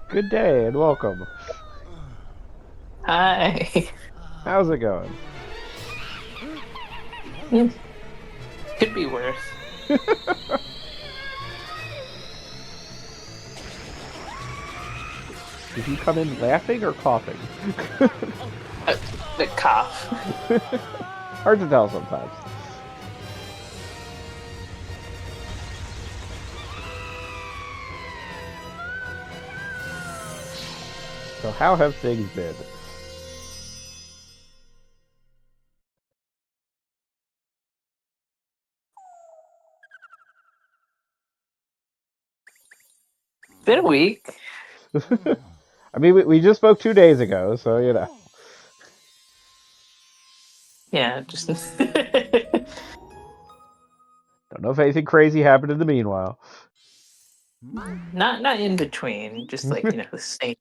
Good day and welcome. Hi. How's it going? Could be worse. Did you come in laughing or coughing? Uh, the cough. Hard to tell sometimes. So how have things been? Been a week. I mean, we just spoke 2 days ago, so you know. Yeah, just Don't know if anything crazy happened in the meanwhile. not in between. Just like the same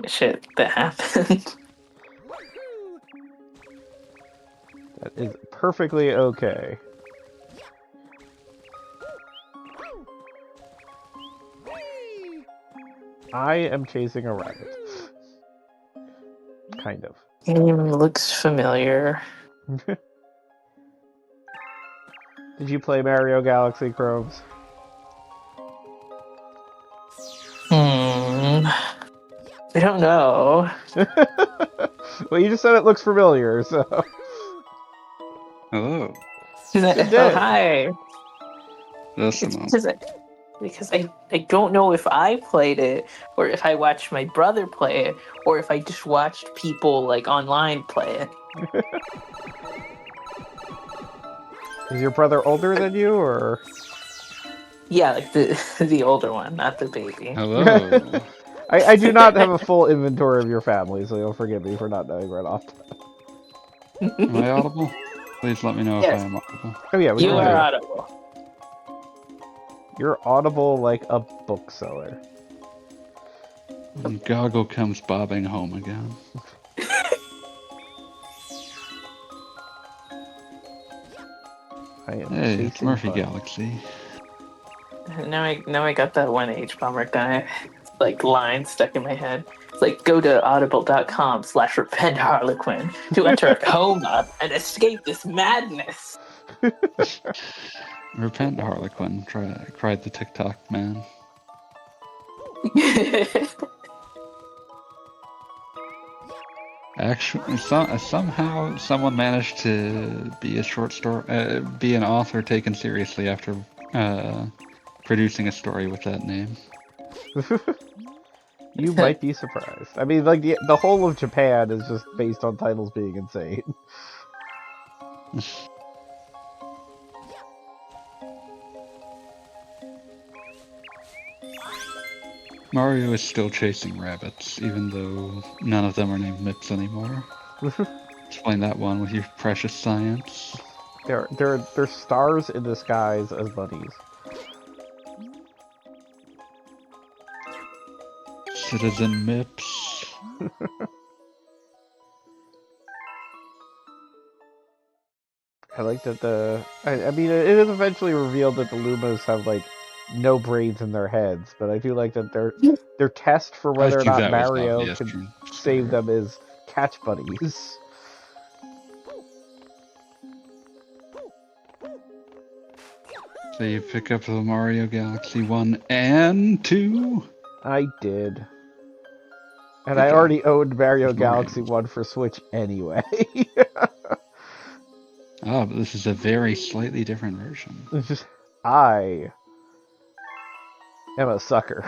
shit that happened. That is perfectly okay. I am chasing a rabbit. Kind of. Looks familiar. Did you play Mario Galaxy, Chromes? I don't know. Well, you just said it looks familiar, so. Hello. Good Oh, day. hi. Just a It's moment. because I don't know if I played it or if I watched my brother play it or if I just watched people like online play it. Is your brother older than you, or? Yeah, like the older one, not the baby. Hello. I do not have a full inventory of your family, so you'll forgive me for not knowing right off. Am I audible? Please let me know if I Yes, am audible. Oh yeah, we you can are hear you. audible. You're audible like a bookseller. And Goggle comes bobbing home again. I am Hey, it's chasing Murphy bunnies. Galaxy. Now I got that one H bummer guy like line stuck in my head. It's like go to audible.com/repent Harlequin to enter a coma and escape this madness. Repent, Harlequin, cried the TikTok man. Actually, somehow someone managed to be a short story, be an author taken seriously after producing a story with that name. You might be surprised. I mean, like the whole of Japan is just based on titles being insane. Mario is still chasing rabbits, even though none of them are named Mips anymore. Explain that one with your precious science. They're stars in disguise as bunnies. Citizen Mips. I like that I mean, it is eventually revealed that the Lumas have like no brains in their heads, but I do like that their test for I whether or think not that was Mario obvious could from save start. them is catch bunnies. So you pick up the Mario Galaxy 1 and 2? I did. And Good I job. already owned Mario With Mario. Galaxy 1 for Switch anyway. Ah, but this is a very slightly different version. I am a sucker.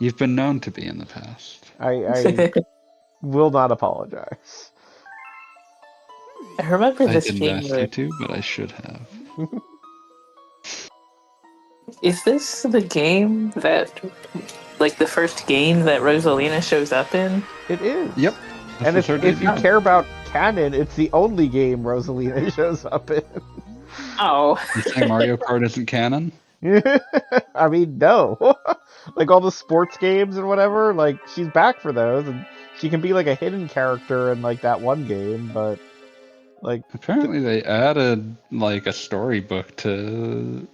You've been known to be in the past. I will not apologize. I remember I this didn't being ask you to, but I should have. Is this the game that, like, the first game that Rosalina shows up in? It is. Yep. And This is her if you debut. care about canon, it's the only game Rosalina shows up in. Oh, You say Mario Kart isn't canon? I mean, no. Like all the sports games and whatever, like she's back for those, and she can be like a hidden character in like that one game, but like Apparently they added like a storybook to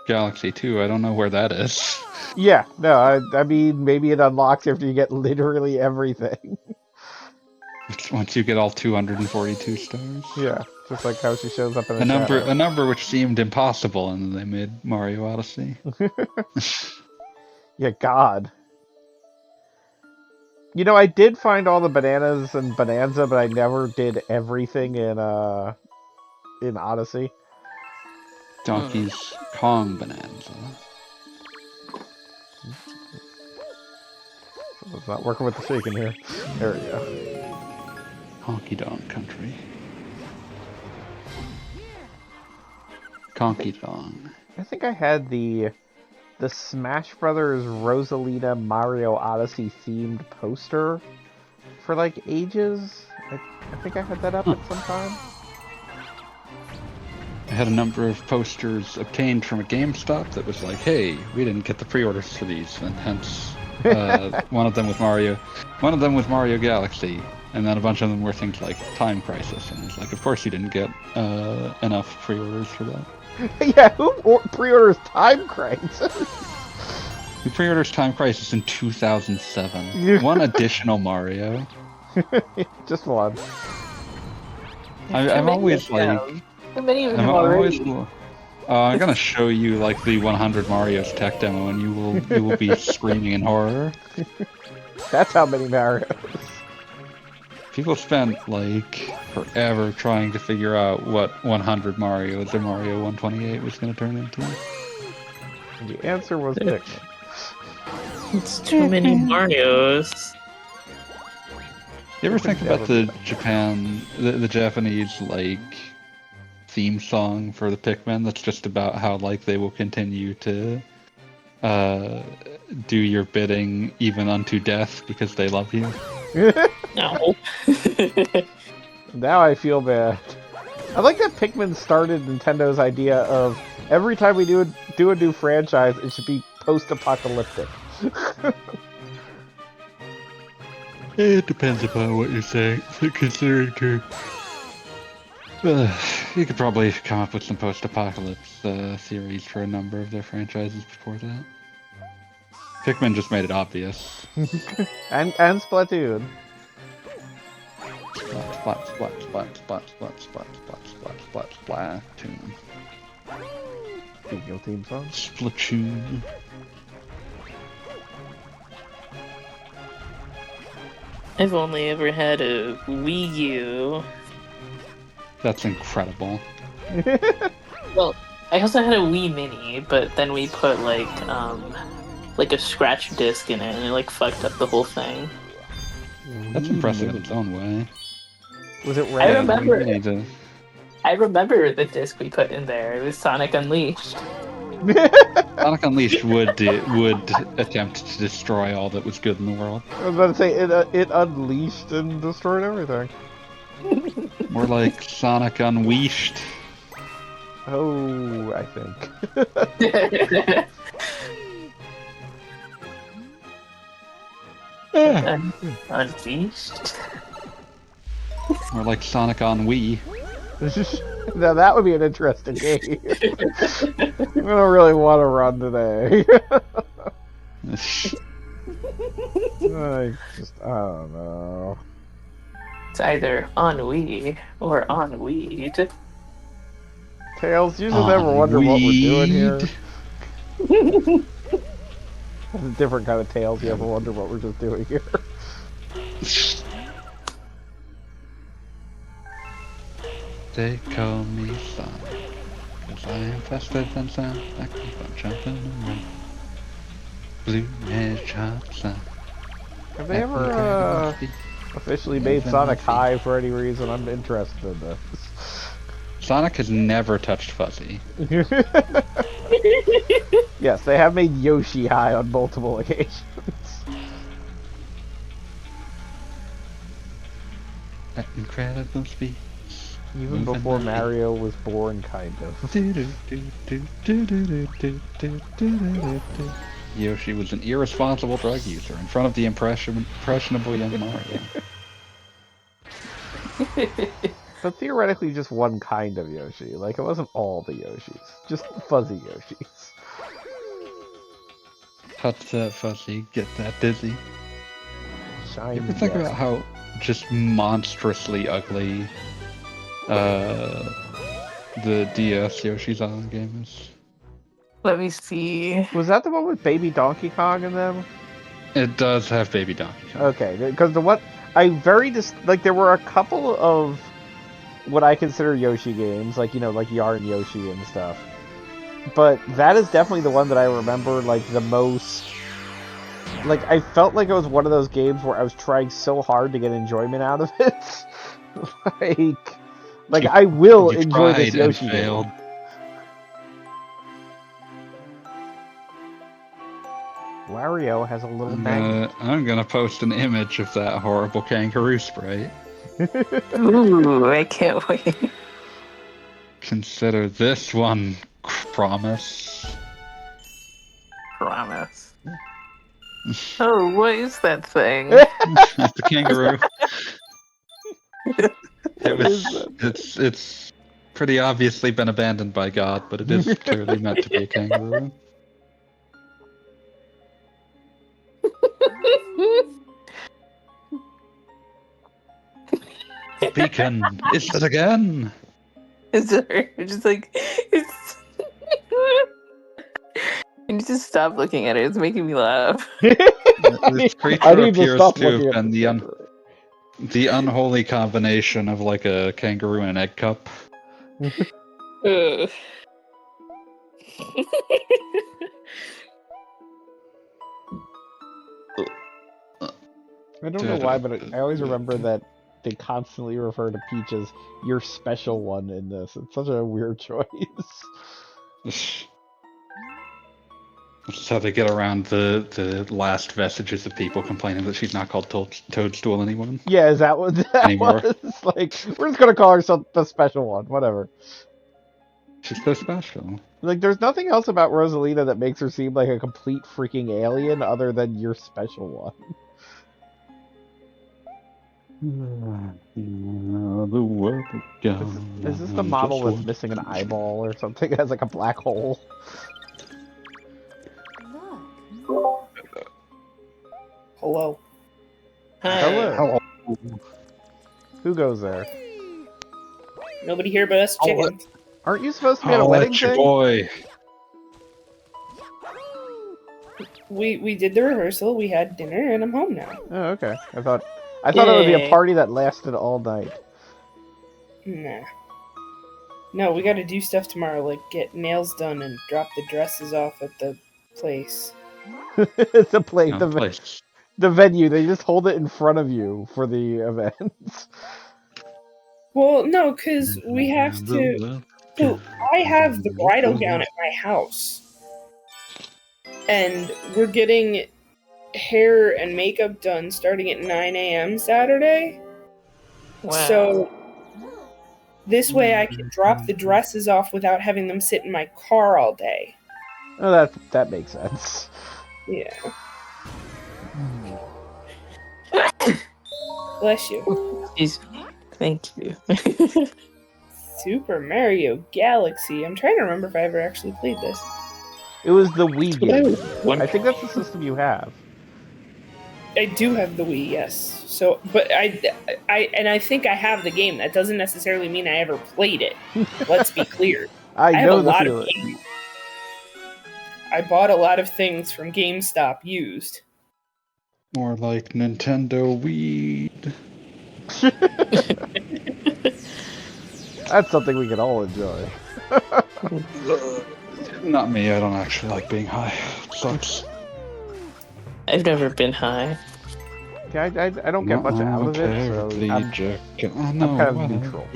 Galaxy 2. I don't know where that is. Yeah, no, I mean, maybe it unlocks after you get literally everything. Once you get all 242 stars. Yeah, just like how she shows up in A the number which seemed impossible, and then they made Mario Odyssey. Yeah, God. You know, I did find all the bananas in Bonanza, but I never did everything in Odyssey. Donkey's Kong Bonanza. It's not working with the shaking here. There we go. Honky Donk Country. Conky Dong. I think I had the Smash Brothers Rosalina Mario Odyssey themed poster for like ages. I think I had that up at some time. I had a number of posters obtained from a GameStop that was like, hey, we didn't get the pre-orders for these, and hence one of them with Mario Galaxy, and then a bunch of them were things like Time Crisis, and it's like, of course you didn't get enough pre-orders for that. Yeah, who pre-orders Time Crisis? Who pre-orders Time Crisis in 2007? One additional Mario. Just one. I'm always like... I'm gonna show you like the 100 Mario's tech demo, and you will be screaming in horror. That's how many Marios. People spent like forever trying to figure out what 100 Mario's or Mario 128 was gonna turn into. The answer was Pikmin. It's too many Marios. You ever think about the Japanese like theme song for the Pikmin that's just about how like they will continue to do your bidding even unto death because they love you? No. Now I feel bad. I like that Pikmin started Nintendo's idea of every time we do a new franchise, it should be post-apocalyptic. It depends upon what you're saying. Considering too. You could probably come up with some post-apocalypse theories for a number of their franchises before that. Pikmin just made it obvious. and Splatoon. Splatoon. Speaking of theme song. Splatoon. I've only ever had a Wii U. That's incredible. Well, I also had a Wii Mini, but then we put like a scratch disc in it, and it like fucked up the whole thing. That's impressive in its own way. Was it I red? remember. I remember the disc we put in there. It was Sonic Unleashed. Sonic Unleashed would attempt to destroy all that was good in the world. I was about to say it unleashed and destroyed everything. More like Sonic Unleashed. Oh, I think. Unleashed. More like Sonic on Wii. Now that would be an interesting game. I don't really want to run today. I don't know. It's either on Wii or on weed. Tails, you just ever wonder what we're doing here? That's a different kind of Tails. You ever wonder what we're just doing here? They call me Sonic, 'cause I am faster than sound. I keep on jumping around. Blue hedgehog Sonic. Have they ever officially made Sonic high for any reason? I'm interested in this. Sonic has never touched Fuzzy. Yes, they have made Yoshi high on multiple occasions. At incredible speed. Even before Mario was born, kind of. Yoshi was an irresponsible drug user in front of the impressionable young Mario. But theoretically, just one kind of Yoshi. Like, it wasn't all the Yoshis. Just fuzzy Yoshis. Touch that fuzzy, get that dizzy. Shiny. You ever think about how just monstrously ugly the DS Yoshi's Island game is? Let me see. Was that the one with Baby Donkey Kong in them? It does have Baby Donkey Kong. Okay, because there were a couple of what I consider Yoshi games, like, like Yarn Yoshi and stuff. But that is definitely the one that I remember, like, the most. Like, I felt like it was one of those games where I was trying so hard to get enjoyment out of it. like I will enjoy this Yoshi game. Wario has a little magnet. I'm gonna post an image of that horrible kangaroo sprite. Ooh, I can't wait. Consider this one promise. Promise. Oh, what is that thing? It's the kangaroo. It's pretty obviously been abandoned by God, but it is clearly meant to be a kangaroo. Beacon, is it again? It's just like it's. You need to stop looking at it. It's making me laugh. This creature appears stop to have looking been the unholy combination of like a kangaroo and an egg cup. Ugh. I don't know why, but I always remember that they constantly refer to Peach as your special one in this. It's such a weird choice. That's how they get around the last vestiges of people complaining that she's not called Toadstool anyone. Yeah, is that what that anymore? was? Like, we're just gonna call her the special one, whatever. She's so special. Like, there's nothing else about Rosalina that makes her seem like a complete freaking alien other than your special one. Is this the model that's missing an eyeball or something? It has like a black hole. Hello. Hello. Who goes there? Nobody here but us chickens. Aren't you supposed to be at a wedding thing? Boy. We did the rehearsal, we had dinner, and I'm home now. Oh, okay. I thought it would be a party that lasted all night. Nah. No, we gotta do stuff tomorrow, like get nails done and drop the dresses off at the place. The venue. They just hold it in front of you for the event. Well, no, because we have to... So, I have the bridal gown at my house. And we're getting hair and makeup done starting at 9 a.m. Saturday. Wow. So, this way I can drop the dresses off without having them sit in my car all day. Oh, that makes sense. Yeah. Bless you. Thank you. Super Mario Galaxy. I'm trying to remember if I ever actually played this. It was the Wii game. I think that's the system you have. I do have the Wii, yes. So, but I think I have the game. That doesn't necessarily mean I ever played it. Let's be clear. I have know a the lot feeling. of games. I bought a lot of things from GameStop used. More like Nintendo weed. That's something we can all enjoy. Not me, I don't actually like being high. It sucks. I've never been high. Yeah, I don't get much out of it, so I'm kind of neutral.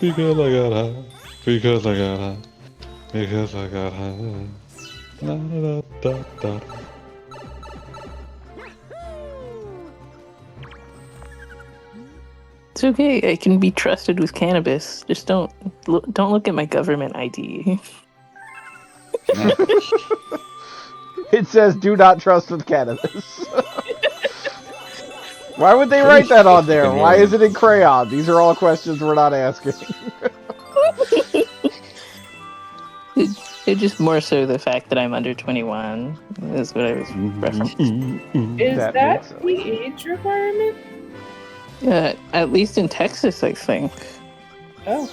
Because I got high. Because I got high. Because I got high. La, da, da, da. It's okay. I can be trusted with cannabis. Just don't look at my government ID. It says, "Do not trust with cannabis." Why would they write that on there? Why is it in crayon? These are all questions we're not asking. It's just more so the fact that I'm under 21 is what I was referencing. Is That that makes sense. the age requirement? At least in Texas, I think. Oh.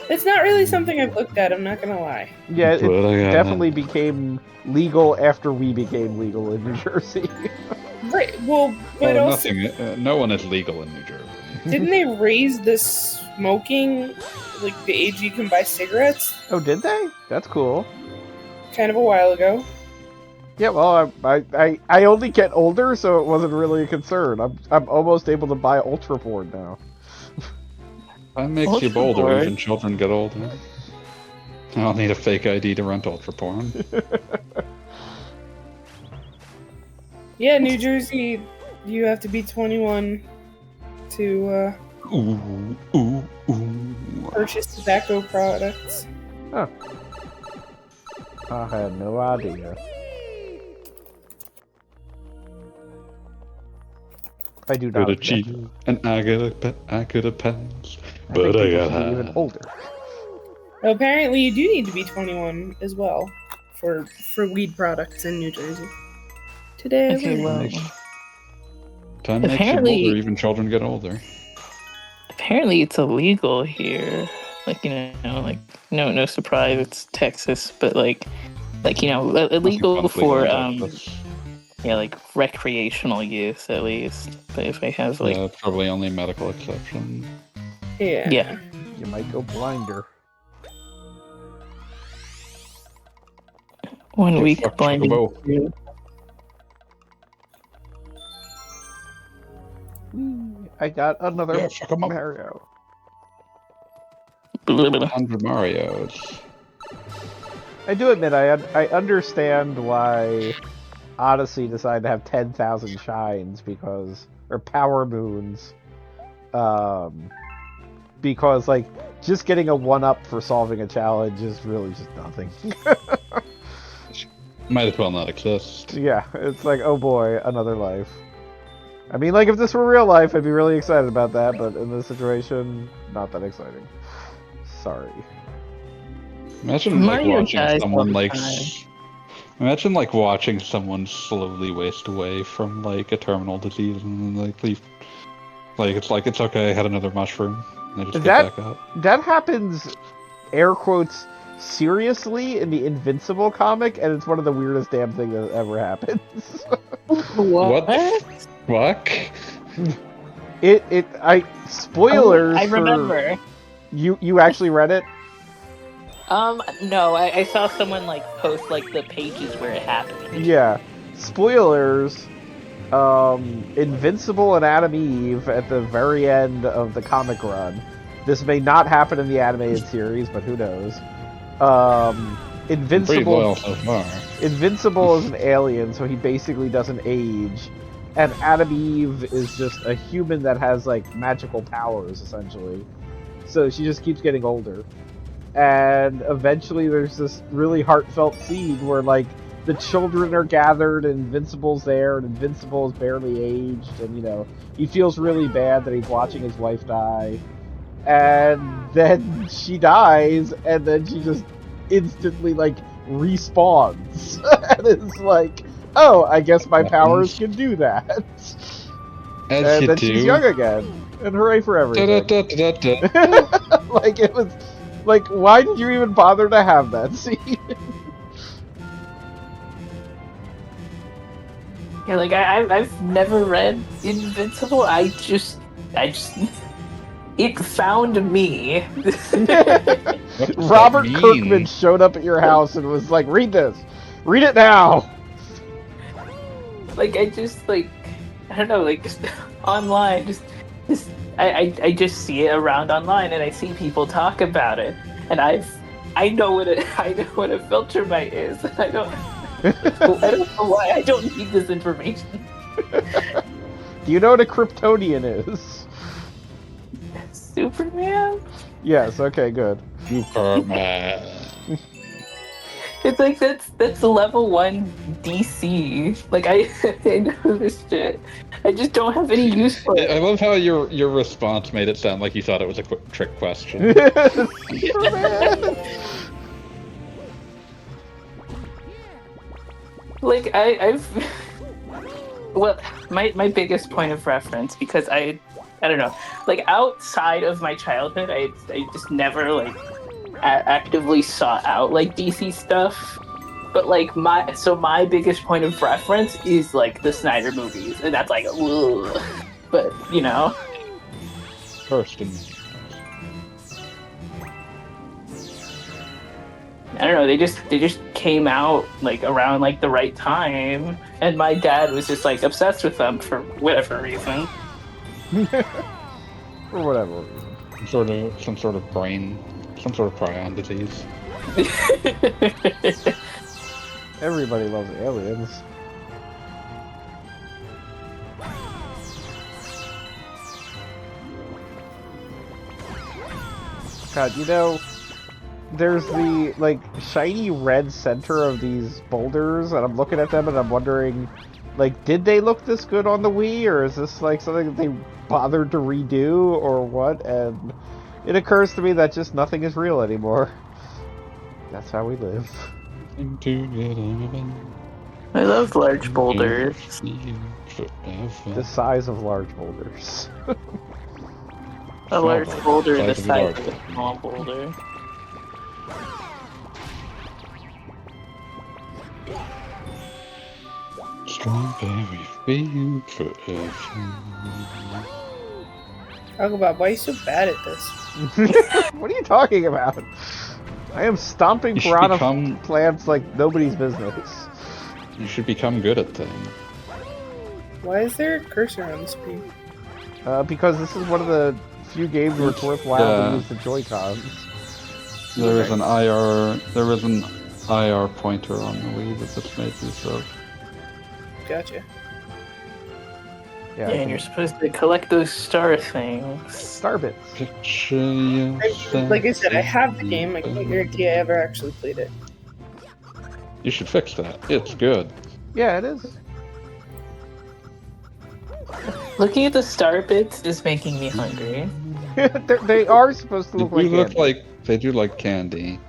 It's not really something I've looked at, I'm not gonna lie. Yeah, it But I got definitely became legal after we became legal in New Jersey. Right, well, but also, nothing. No one is legal in New Jersey. didn't they raise the smoking, like the age you can buy cigarettes, Oh, did they? That's cool. kind of a while ago? Yeah, well, I only get older, so it wasn't really a concern. I'm almost able to buy ultra porn now. That makes you Ultra bolder. porn. Even children get older. I don't need a fake ID to rent ultra porn. Yeah, New Jersey, you have to be 21 to Ooh. purchase tobacco products. Huh. I had no idea. I do not. Got a object cheat, to it. and I could have passed, I but think I people got should be even high. older. Apparently, you do need to be 21 as well for weed products in New Jersey. Today, I Okay, learned. well, Time makes you Apparently- bolder. Even children get older. apparently it's illegal here. Like, like, no surprise, it's Texas, but like, illegal Nothing for, fun with this. like recreational use at least. But if I have like, Yeah, it's probably only medical exception. Yeah. yeah. You might go blinder. 1 Hey, week fuck blinding. Chocobo. I got another Yeah, fuck 'em up. Mario. 100 Marios. I do admit I understand why Odyssey decided to have 10,000 shines or power moons, because like just getting a 1-up for solving a challenge is really just nothing. Might as well not exist. Yeah, it's like, oh boy, another life. I mean, like if this were real life, I'd be really excited about that, but in this situation, not that exciting. Sorry. Imagine like Mario watching dies all someone the like. time. Imagine like watching someone slowly waste away from like a terminal disease and then like leave. Like it's okay. I had another mushroom. And they just That- get back up. That happens, air quotes, seriously in the Invincible comic, and it's one of the weirdest damn things that ever happens. What? Fuck? Spoilers. I for- remember. You actually read it? No, I saw someone like post like the pages where it happened. Yeah. Spoilers. Invincible and Adam Eve at the very end of the comic run. This may not happen in the animated series, but who knows? Pretty loyal so far. Invincible is an alien, so he basically doesn't age. And Adam Eve is just a human that has like magical powers, essentially. So she just keeps getting older. And eventually there's this really heartfelt scene where like the children are gathered and Invincible's there and Invincible is barely aged, and he feels really bad that he's watching his wife die. And then she dies, and then she just instantly like respawns. And it's like, oh, I guess my powers can do that. As And you then do. she's young again. And hooray for everything. Da-da-da-da-da. Like, it was... Like, why did you even bother to have that scene? Yeah, like I've never read Invincible. I just it found me. What does Robert that mean? Kirkman showed up at your house and was like, read this! Read it now! Like I just like I don't know, like just online, just I just see it around online and I see people talk about it, and I know what a filter mite is. I don't know why I don't need this information. Do you know what a Kryptonian is? Superman? Yes, okay, good. Superman. It's like that's level 1 DC. Like I know this shit. I just don't have any use for I it. love how your response made it sound like you thought it was a quick trick question. Superman! Like I've well, my biggest point of reference, because I don't know, like outside of my childhood, I just never like actively sought out like DC stuff. But like my biggest point of reference is like the Snyder movies, and that's like, ugh. But you know, First and I don't know. They just came out like around like the right time, and my dad was just like obsessed with them for whatever reason. For whatever reason. some sort of prion disease. Everybody loves aliens. God, you know, there's the, like, shiny red center of these boulders, and I'm looking at them and I'm wondering, like, did they look this good on the Wii, or is this, like, something that they bothered to redo, or what? And it occurs to me that just nothing is real anymore. That's how we live. I love large boulders. The size of large boulders. A large boulder the Size of a size large of a small boulder. Strawberry field forever. Talk about why are you so bad at this? What are you talking about? I am stomping You should piranha become- plants like nobody's business. You should become good at things. Why is there a cursor on the screen? Because this is one of the few games where it's worthwhile Yeah. to use the Joy-Cons. There is an IR pointer on the Wii that this made use of. Gotcha. Yeah, And you're supposed to collect those star things. star bits. Picture yourself. Like I said, I have the game. I can't guarantee I ever actually played it. You should fix that. It's good. Yeah, it is. Looking at the star bits is making me hungry. They are supposed to They look do like look candy. like they do like candy.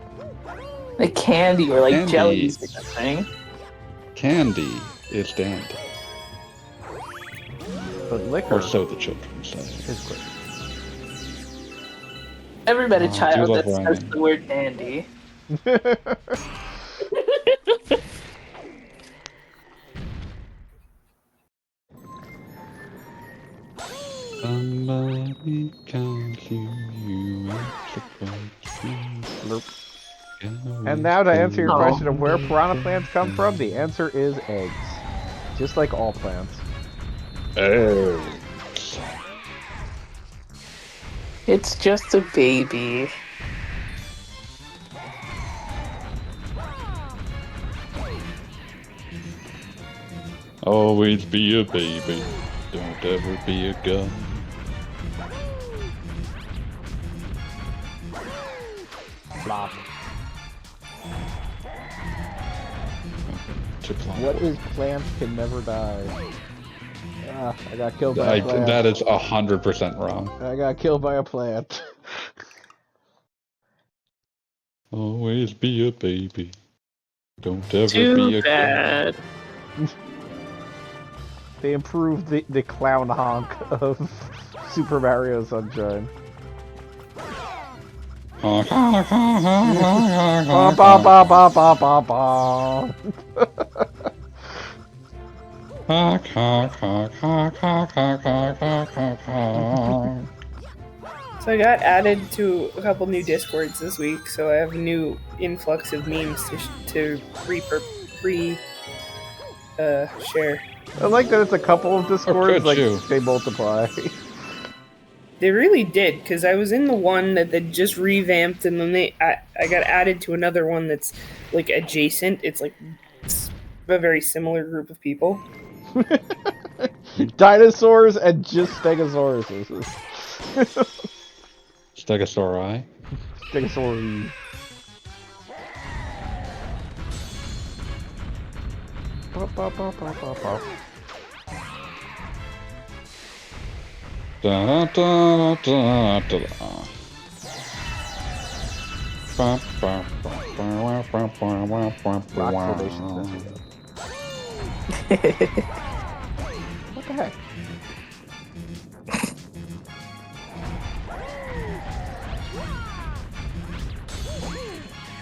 Like candy or like Candy. jellies or something. Candy is dandy, But liquor or so the children say. is great. Never met a Oh, I do child love that says rhyming. the word dandy. Somebody calls you Nope. And now to answer your Oh. question of where piranha plants come from, the answer is eggs. Just like all plants. Eggs. It's just a baby. Always be a baby. Don't ever be a gun. Flop. To climb. What is plant can never die? Ah, I got killed by a plant. That is 100% wrong. I got killed by a plant. Always be a baby. Don't ever be Too a bad. They improved the clown honk of Super Mario Sunshine. gun. Ba ba ba ba ba ba ba. So I got added to a couple new Discords this week, so I have a new influx of memes to share. I like that it's a couple of Discords, good, like too. they multiply. They really did, because I was in the one that they just revamped, and then I got added to another one that's like adjacent. It's a very similar group of people. Dinosaurs and just Stegosauruses. Stegosauri. Stegosauri. Da, da, da, da, da. Ba, ba, ba, ba, ba, ba, ba, ba, ba, Rock formation ba. says what the heck?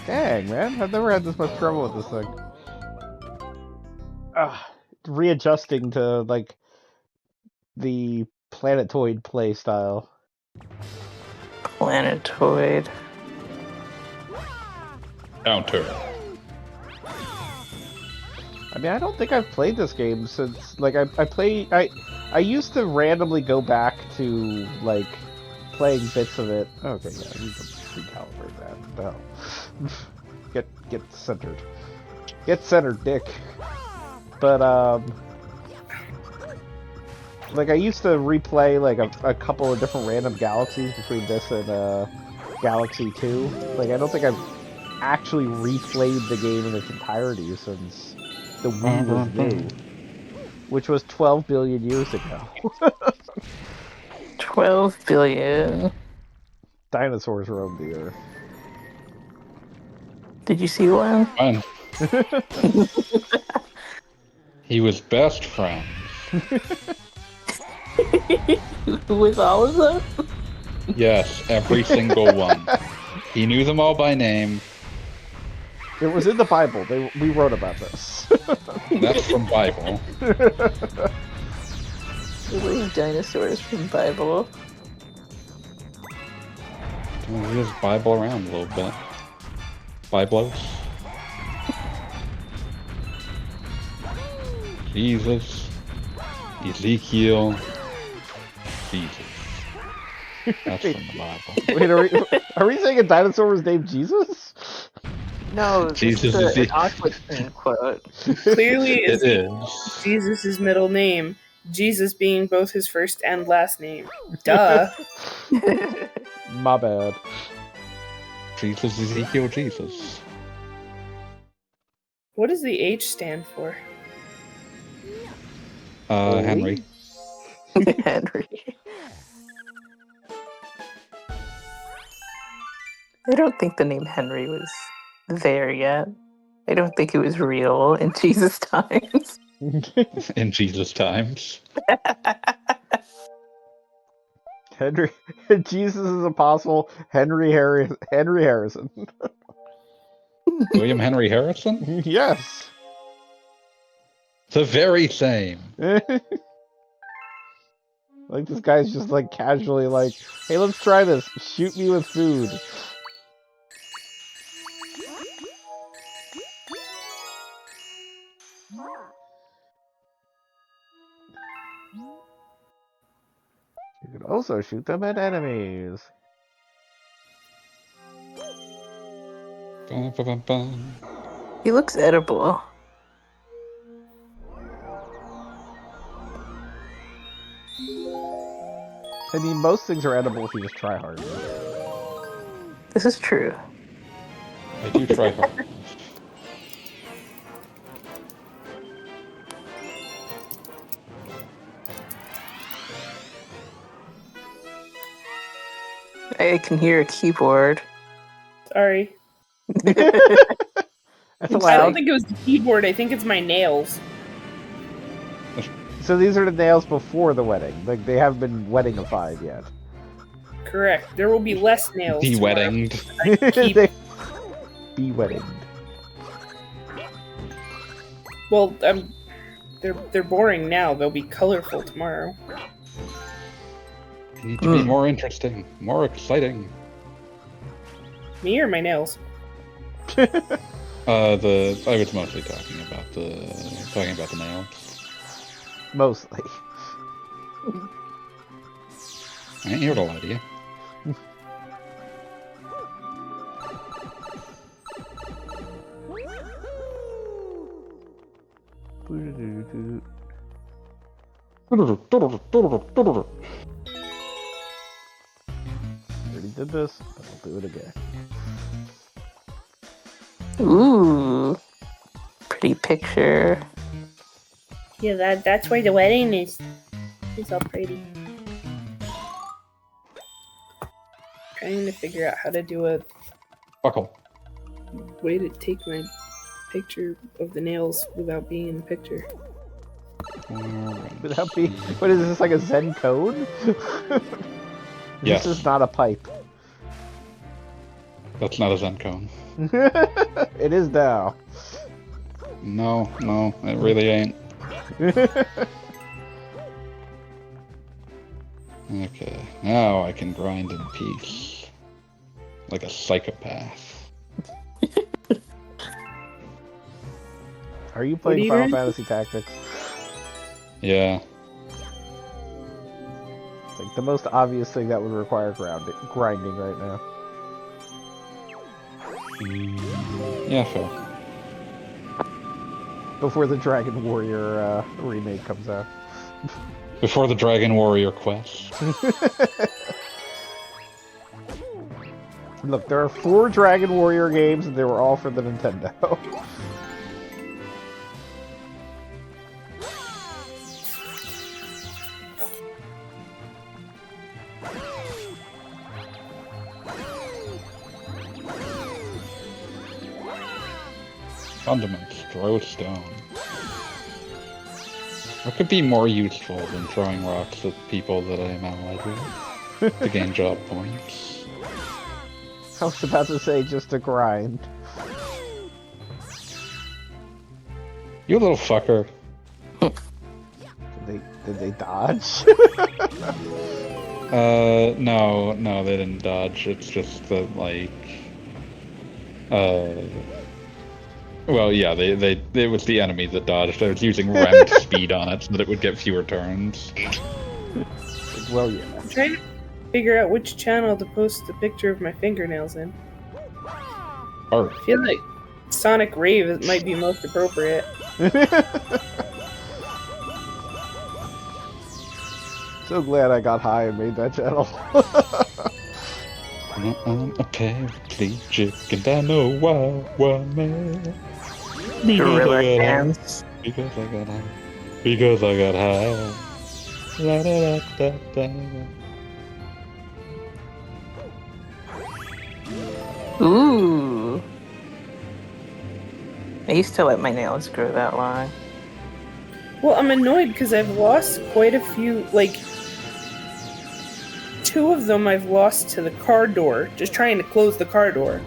Dang, man. I've never had this much trouble with this thing. Readjusting to, like, the planetoid play style. Planetoid. Counter. I mean, I don't think I've played this game since, like, I used to randomly go back to, like, playing bits of it. Okay, yeah, I need to recalibrate that. No. Get centered. Get centered, Dick. But, like, I used to replay, like, a couple of different random galaxies between this and, Galaxy 2. Like, I don't think I've actually replayed the game in its entirety since the Wii was new. Which was 12 billion years ago. 12 billion. Dinosaurs roamed the earth. Did you see one? Fine. He was best friends. With all of them? Yes, every single one. He knew them all by name. It was in the Bible. We wrote about this. That's from Bible. Leave dinosaurs from Bible. Well, he just Bible around a little bit. Biblos. Jesus. Ezekiel. Jesus. That's from the Bible. Wait, are we saying a dinosaur was named Jesus? No, Jesus it's is an Aquitaine quote. Clearly, It is is. Jesus' middle name. Jesus being both his first and last name. Duh. My bad. Jesus, Ezekiel, Jesus. What does the H stand for? Henry. Henry. I don't think the name Henry was there yet. I don't think it was real in Jesus' times. In Jesus' times. Henry, Jesus' apostle, Henry Harrison. William Henry Harrison? Yes. The very same. Like, this guy's just, like, casually like, hey, let's try this. Shoot me with food. You can also shoot them at enemies. Ba, ba, ba, ba. He looks edible. I mean, most things are edible if you just try hard. This is true. I do try hard. I can hear a keyboard. Sorry. That's I don't allowed. think it was the keyboard. I think it's my nails. So these are the nails before the wedding. Like, they haven't been weddingified yet. Correct. There will be less nails. De-weddinged. Keep- They be wedding. Well, they're boring now. They'll be colorful tomorrow. They need to be more interesting, more exciting. Me or my nails? I was mostly talking about the nails. Mostly. I ain't here to lie to you. Already did this. I'll do it again. Ooh. Pretty picture. Yeah, that's why the wedding is all pretty. Trying to figure out how to do a Buckle. way to take my picture of the nails without being in the picture. Without being, what is this, like a Zen code? Yes. This is not a pipe. That's not a Zen cone. It is now. No, it really ain't. Okay, now I can grind in peace. Like a psychopath. Are you playing you Final doing? Fantasy Tactics? Yeah. It's like the most obvious thing that would require grinding right now. Yeah, fair. Before the Dragon Warrior remake comes out. Before the Dragon Warrior quest. Look, there are 4 Dragon Warrior games, and they were all for the Nintendo. Fundaments, throw stone. What could be more useful than throwing rocks at people that I am allied with to gain job points? I was about to say just a grind. You little fucker. Did they dodge? No, they didn't dodge. It's just that, like, well, yeah, it was the enemy that dodged. I was using rammed speed on it so that it would get fewer turns. Well, yeah. I'm trying to figure out which channel to post the picture of my fingernails in. Art. I feel like Sonic Rave might be most appropriate. So glad I got high and made that channel. I'm a paraplegic and I know why, man. Gorilla Because I got high. dance. Because I got high. Because I got high. La da da da da. Ooh. I used to let my nails grow that long. Well, I'm annoyed because I've lost quite a few, like, 2 of them I've lost to the car door, just trying to close the car door.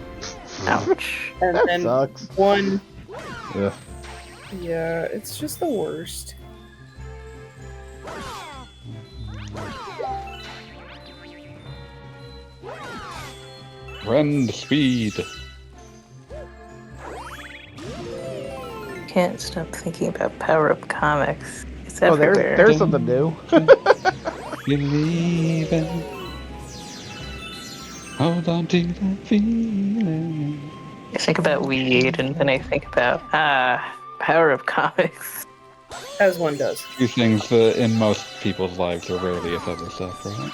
Ouch. And That then sucks. one, Ugh. yeah, it's just the worst. Rend speed. Can't stop thinking about Power Up Comics. It's Oh, everywhere. there's something new. You're leaving. Hold on to that feeling. I think about weed, and then I think about, Power Up Comics. As one does. Two things that in most people's lives are rarely, if ever, separate.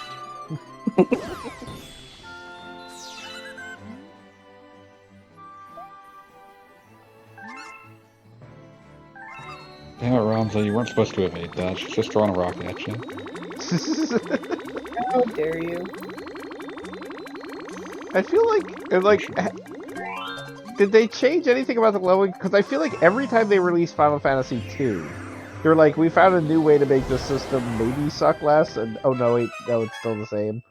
Damn it, Ramza, you weren't supposed to evade that. She's just throwing a rock at you. How dare you? I feel like, did they change anything about the leveling? Because I feel like every time they release Final Fantasy II, they're like, we found a new way to make the system maybe suck less, and oh no, wait, no, it's still the same.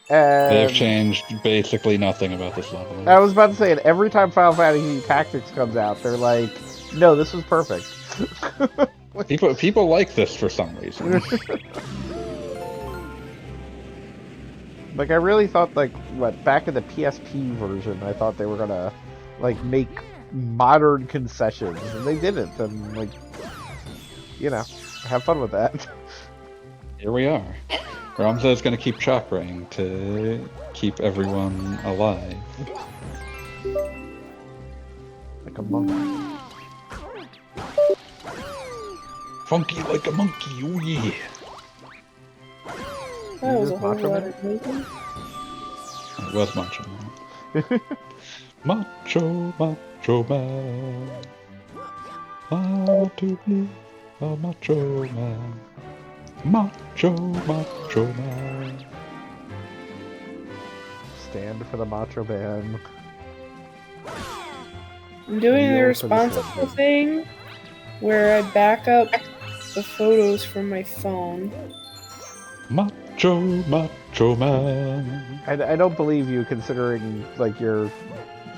And They've changed basically nothing about this level. I was about to say, and every time Final Fantasy Tactics comes out, they're like, no, this was perfect. People like this for some reason. Like, I really thought, like, back in the PSP version, I thought they were gonna, like, make modern concessions, and they didn't, and, like, you know, have fun with that. Here we are. Ramza is going to keep chakraing to keep everyone alive. Like a monkey. Funky like a monkey, oh yeah. That was a whole Macho lot Man? of movement. It was Macho Man. Macho Man. I want to be a macho man. Macho man. Stand for the Macho Man. I'm doing the Kneel for the responsible Sandman. thing where I back up the photos from my phone. Macho man. I don't believe you, considering like your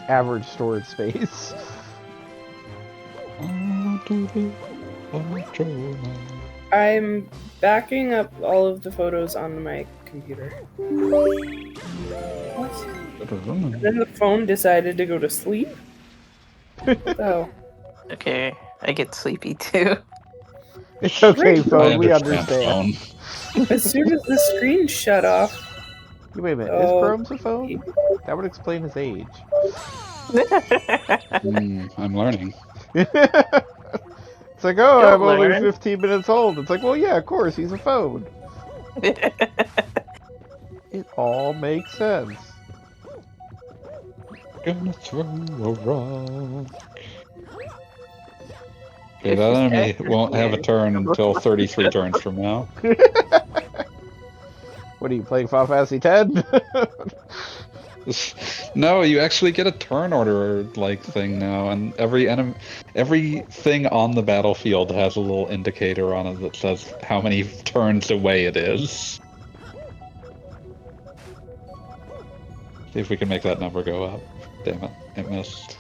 average storage space. I want to be a macho man. I'm backing up all of the photos on my computer. What? Then the phone decided to go to sleep? Oh. Okay, I get sleepy too. It's okay, Great. phone. I We understand. understand. As soon as the screen shut off. Wait a minute. Is Oh. Chrome's a phone? That would explain his age. I'm learning. It's like, oh, Don't I'm only learn. 15 minutes old. It's like, well, yeah, of course, he's a phone. It all makes sense. Gonna throw a rock. Okay, If that you enemy said- won't have a turn until 33 turns from now. What are you playing, Final Fantasy X? No, you actually get a turn order like thing now, and everything on the battlefield has a little indicator on it that says how many turns away it is. See if we can make that number go up. Damn it, it missed.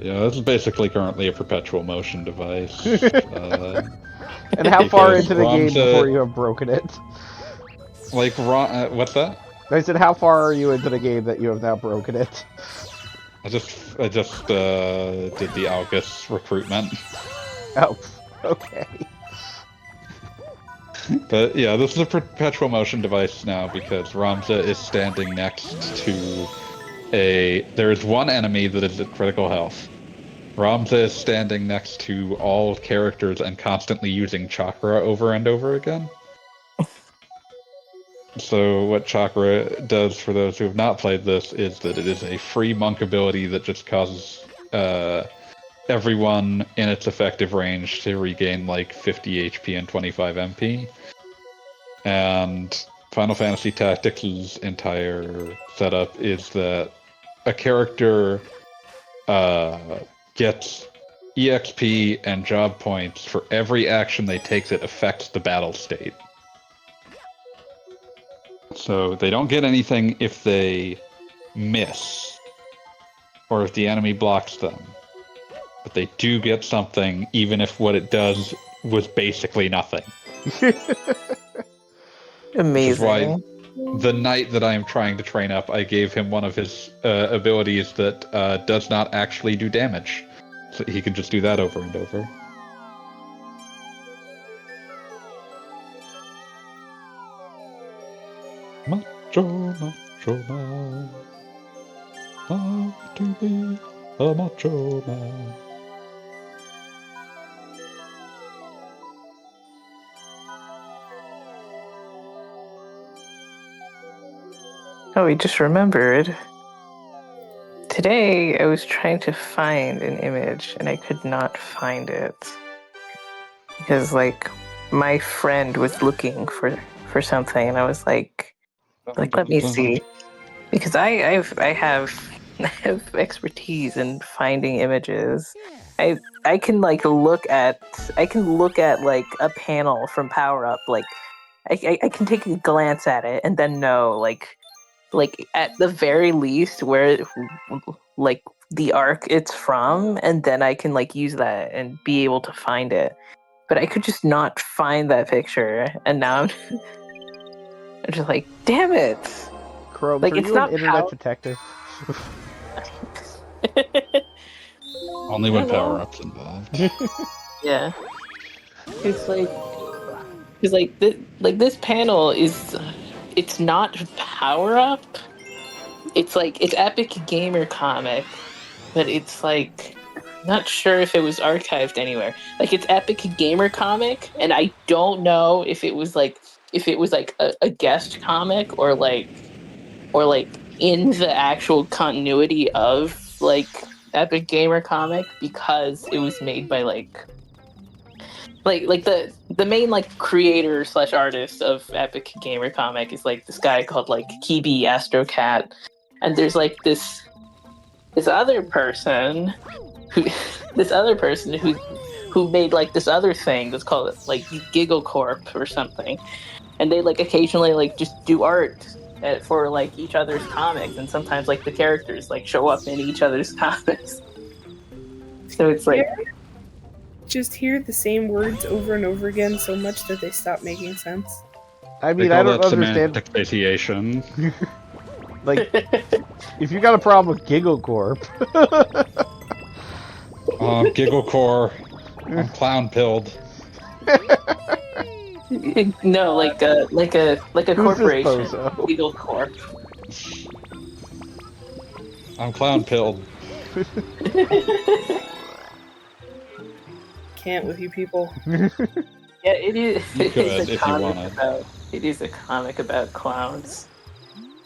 Yeah, this is basically currently a perpetual motion device. And how far Because into the game Ramza- before you have broken it? What's that? I said, how far are you into the game that you have now broken it? I just did the August recruitment. Oh, okay. But yeah, this is a perpetual motion device now because Ramza is standing next to there is one enemy that is at critical health. Ramza is standing next to all characters and constantly using chakra over and over again. So what chakra does, for those who have not played this, is that it is a free monk ability that just causes everyone in its effective range to regain like 50 HP and 25 MP. And Final Fantasy Tactics' entire setup is that a character gets EXP and job points for every action they take that affects the battle state. So they don't get anything if they miss, or if the enemy blocks them. But they do get something even if what it does was basically nothing. Amazing. Which is why the knight that I am trying to train up, I gave him one of his abilities that does not actually do damage. So he can just do that over and over. Macho man. How to be a macho man. Oh, we just remembered. Today, I was trying to find an image, and I could not find it. Because, like, my friend was looking for something, and I was like, let me see. Because I have expertise in finding images. I can look at like a panel from Power Up. Like I can take a glance at it and then know like at the very least where like the arc it's from, and then I can like use that and be able to find it. But I could just not find that picture, and now I'm just like, damn it! Chrome, Like, are it's you not an internet how- detective? Only when Hello. power-up's involved. Yeah, it's like this panel is, it's not Power Up. It's like it's Epic Gamer Comic, but it's like not sure if it was archived anywhere. Like it's Epic Gamer Comic, and I don't know if it was like a guest comic or like in the actual continuity of like Epic Gamer Comic, because it was made by like the main like creator slash artist of Epic Gamer Comic is like this guy called like Kibi Astrocat, and there's like this other person who who made like this other thing that's called like Giggle Corps or something, and they like occasionally like just do art for like each other's comics, and sometimes like the characters like show up in each other's comics. So it's like just hear the same words over and over again so much that they stop making sense. I mean, I don't understand. Semantic satiation. Like, if you got a problem with Giggle Corp. Giggle Corps. I'm clown pilled. No, like a corporation. bozo? Giggle Corp. I'm clown pilled. Can't with you people. Yeah, it is. You could if you wanted. It is a comic about clowns.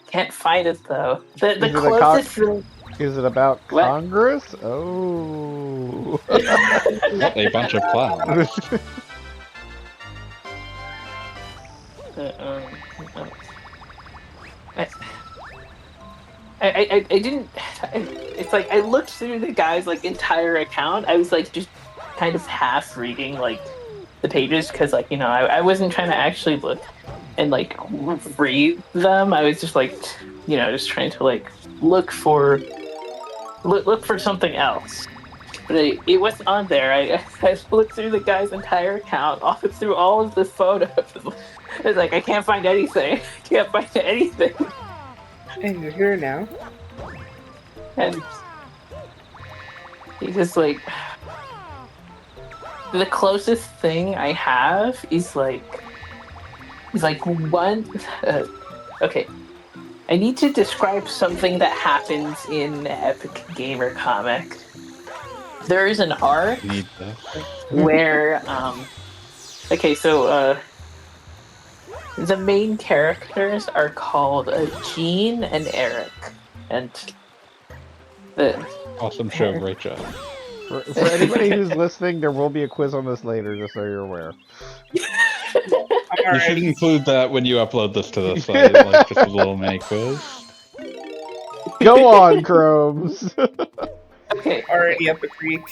Can't find it though. The Is it closest. Is it about What? Congress? Oh. What a bunch of clowns. I didn't. It's like I looked through the guy's like entire account. I was like just kind of half reading like the pages because like I wasn't trying to actually look and like read them. I was just like just trying to like look for something else. But it wasn't on there. I looked through the guy's entire account, all through all of the photos. It's like I can't find anything. I can't find anything. And you're here now. And he's just like the closest thing I have is like one. Okay, I need to describe something that happens in Epic Gamer Comic. There is an arc where okay, so the main characters are called Jean and Eric, and Awesome show, great job. For anybody who's listening, there will be a quiz on this later, just so you're aware. You should include that when you upload this to the site, like just a little mini quiz. Go on, Chromes. okay, Already up a creek.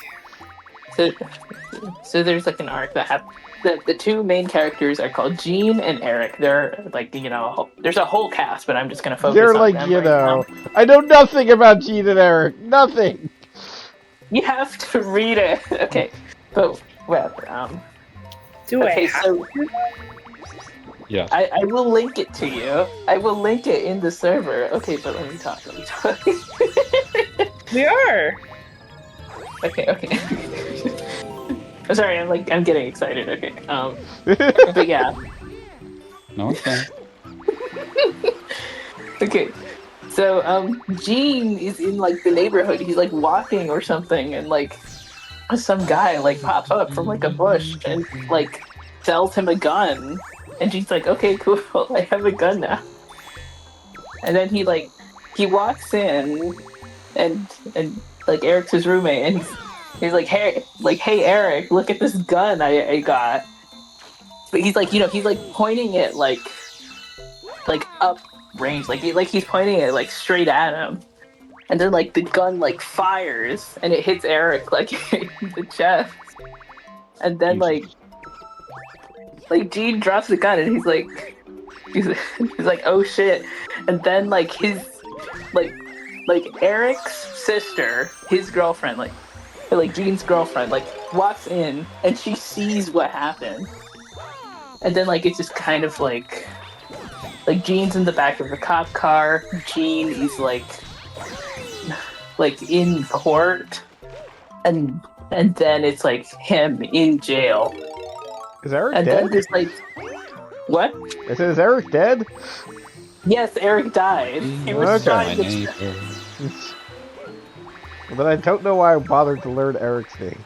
So there's like an arc that happens. The two main characters are called Jean and Eric. They're like there's a whole cast, but I'm just gonna focus. They're on like them right now. I know nothing about Jean and Eric. Nothing. You have to read it. Okay, but Do okay, I have so to? Yeah. I will link it to you. I will link it in the server. Okay, but let me talk. We are. Okay. I'm sorry. I'm getting excited. Okay. But yeah. No, it's fine. Okay. So Gene is in like the neighborhood. He's like walking or something, and like some guy like pops up from like a bush and like sells him a gun. And Gene's like, okay, cool. I have a gun now. And then he walks in, and like Eric's his roommate, and he's like, hey Eric, look at this gun I got. But he's like, he's like pointing it like up range, like he's pointing it like straight at him. And then like the gun like fires and it hits Eric like in the chest. And then like Gene drops the gun and he's like, oh shit. And then like his like Eric's sister, his girlfriend, like Gene's girlfriend, like walks in and she sees what happened. And then like it's just kind of like Gene's in the back of the cop car. Gene is like in court, and then it's like him in jail. Is Eric and dead? Then there's like, what? Is Eric dead? Yes, Eric died. He was Okay. trying to. But I don't know why I bothered to learn Eric's name.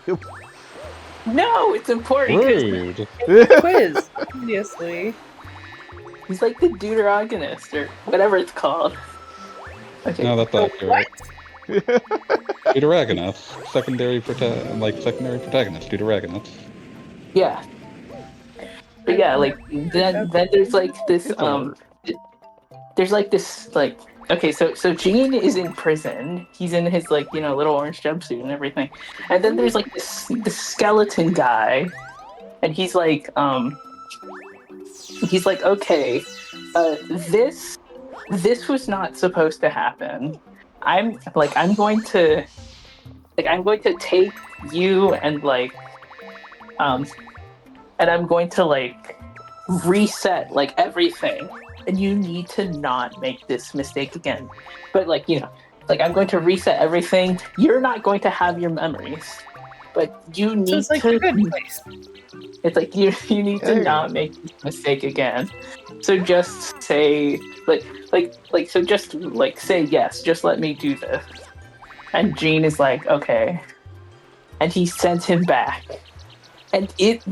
No, it's important because Rude. Quiz, obviously. he's like the deuteragonist or whatever it's called. Okay. No, that's accurate. What? Deuteragonus. Secondary protagonist. Deuteragonus. Yeah. But yeah, like then there's like this It's a word. there's like this like okay, so Gene is in prison. He's in his like, little orange jumpsuit and everything. And then there's like this skeleton guy, and he's like okay, this was not supposed to happen. I'm going to take you and and I'm going to reset everything, and you need to not make this mistake again. But I'm going to reset everything. You're not going to have your memories, but you need So it's like to. a good place. It's like you need to not make this mistake again. So just say say yes. Just let me do this. And Gene is like, okay, and he sends him back, and it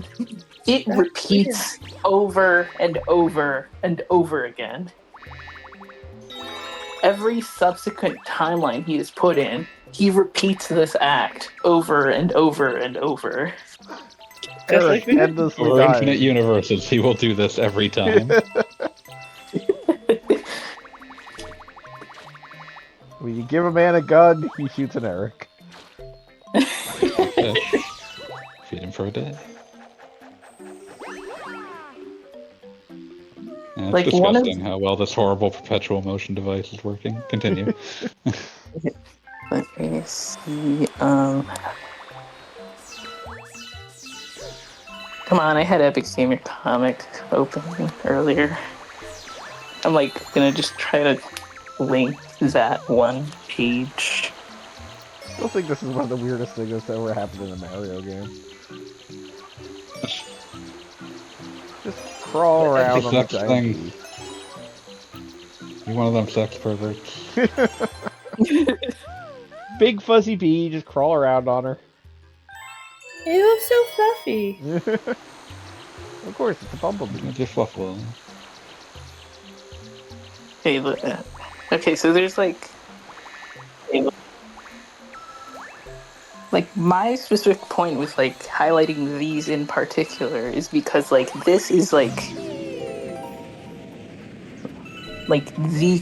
repeats over and over and over again. Every subsequent timeline he is put in, he repeats this act over and over and over. Eric endlessly For dying. infinite universes, he will do this every time. When you give a man a gun, he shoots an Eric. Feed him for a day. Yeah, it's Like, one of- disgusting how well this horrible perpetual motion device is working. Continue. Let me see. Come on, I had Epic Gamer Comic open earlier. I'm gonna just try to link that one page. I still think this is one of the weirdest things that's ever happened in a Mario game. Just crawl around on the sex giant thing. bee. You're one of them sex perverts. Big fuzzy bee, just crawl around on her. It looks so fluffy. Of course, it's a bumblebee. It's just fluff well. Okay, look. Okay, so there's my specific point with highlighting these in particular is because this is the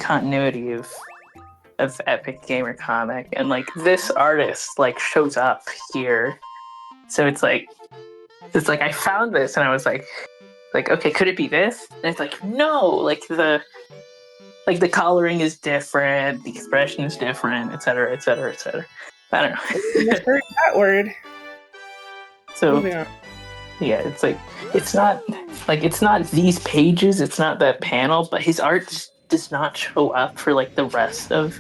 continuity of Epic Gamer Comic, and this artist shows up here. So it's I found this and I was like, okay, could it be this? And it's no, the coloring is different, the expression is different, etc., etc., etc. I don't know. I've heard that word. So Moving on. yeah, it's not these pages, it's not that panel, but his art just does not show up for the rest of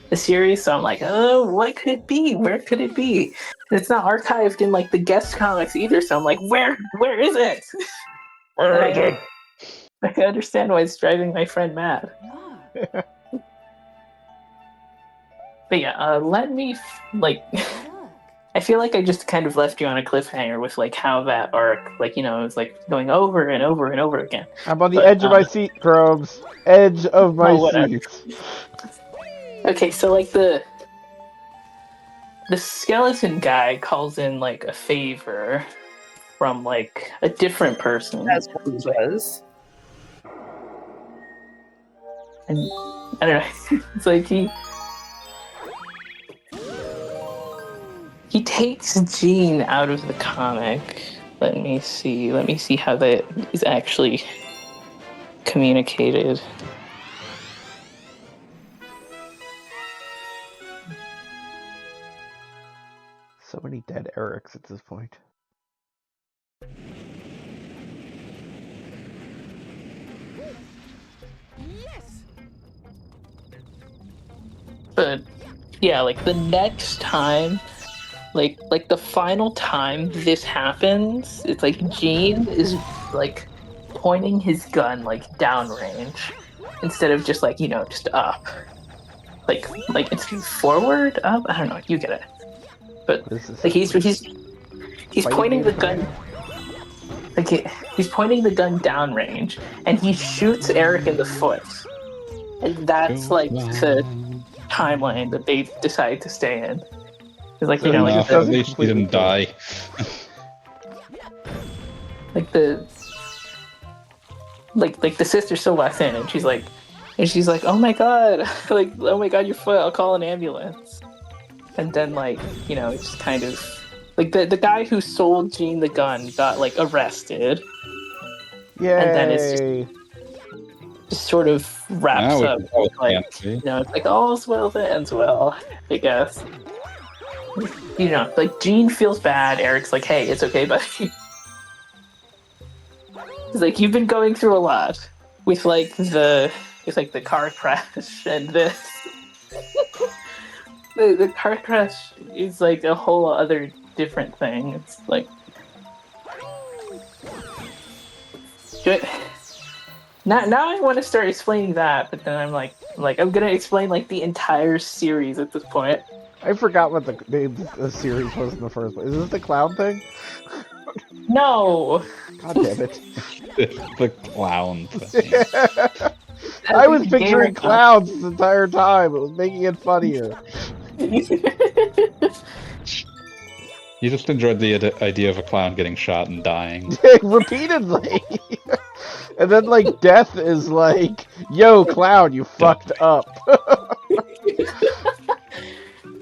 the series. So I'm oh, what could it be? Where could it be? And it's not archived in the guest comics either. So I'm where is it? Where is it? I can understand why it's driving my friend mad. But yeah, let me I feel I just kind of left you on a cliffhanger with how that arc, it's going over and over and over again. I'm on the edge of my seat, Probes. Edge of my whatever. seat. Okay, so the skeleton guy calls in a favor from a different person. That's what it was. And I don't know. It's he takes Gene out of the comic. Let me see how that is actually communicated. So many dead Erics at this point. But yeah, the next time, the final time this happens, it's Gene is pointing his gun downrange instead of just just up. like it's forward up. I don't know. You get it. But This is like he's Fighting pointing the game gun. Like he's pointing the gun downrange, and he shoots Eric in the foot, and that's like the timeline that they decide to stay in. It's like So he like just at doesn't least he completely didn't kill die. like the sister still walks in, and she's like, oh my god, like oh my god, your foot. I'll call an ambulance. And then like it's kind of like the guy who sold Jean the gun got like arrested. Yay! And then it's just sort of wraps Now we up can go with like fantasy. it's like all's well that ends well, I guess. Like Jean feels bad. Eric's like, hey, it's okay, buddy. He's like, you've been going through a lot with like the car crash and this. The car crash is like a whole other different thing. It's like now I want to start explaining that, but then I'm like I'm gonna explain like the entire series at this point. I forgot what the name of the series was in the first place. Is this the clown thing? No, God damn it! The clown thing. I was picturing clowns this entire time. It was making it funnier. You just enjoyed the idea of a clown getting shot and dying. Repeatedly. And then like death is like, yo, clown, you fucked up.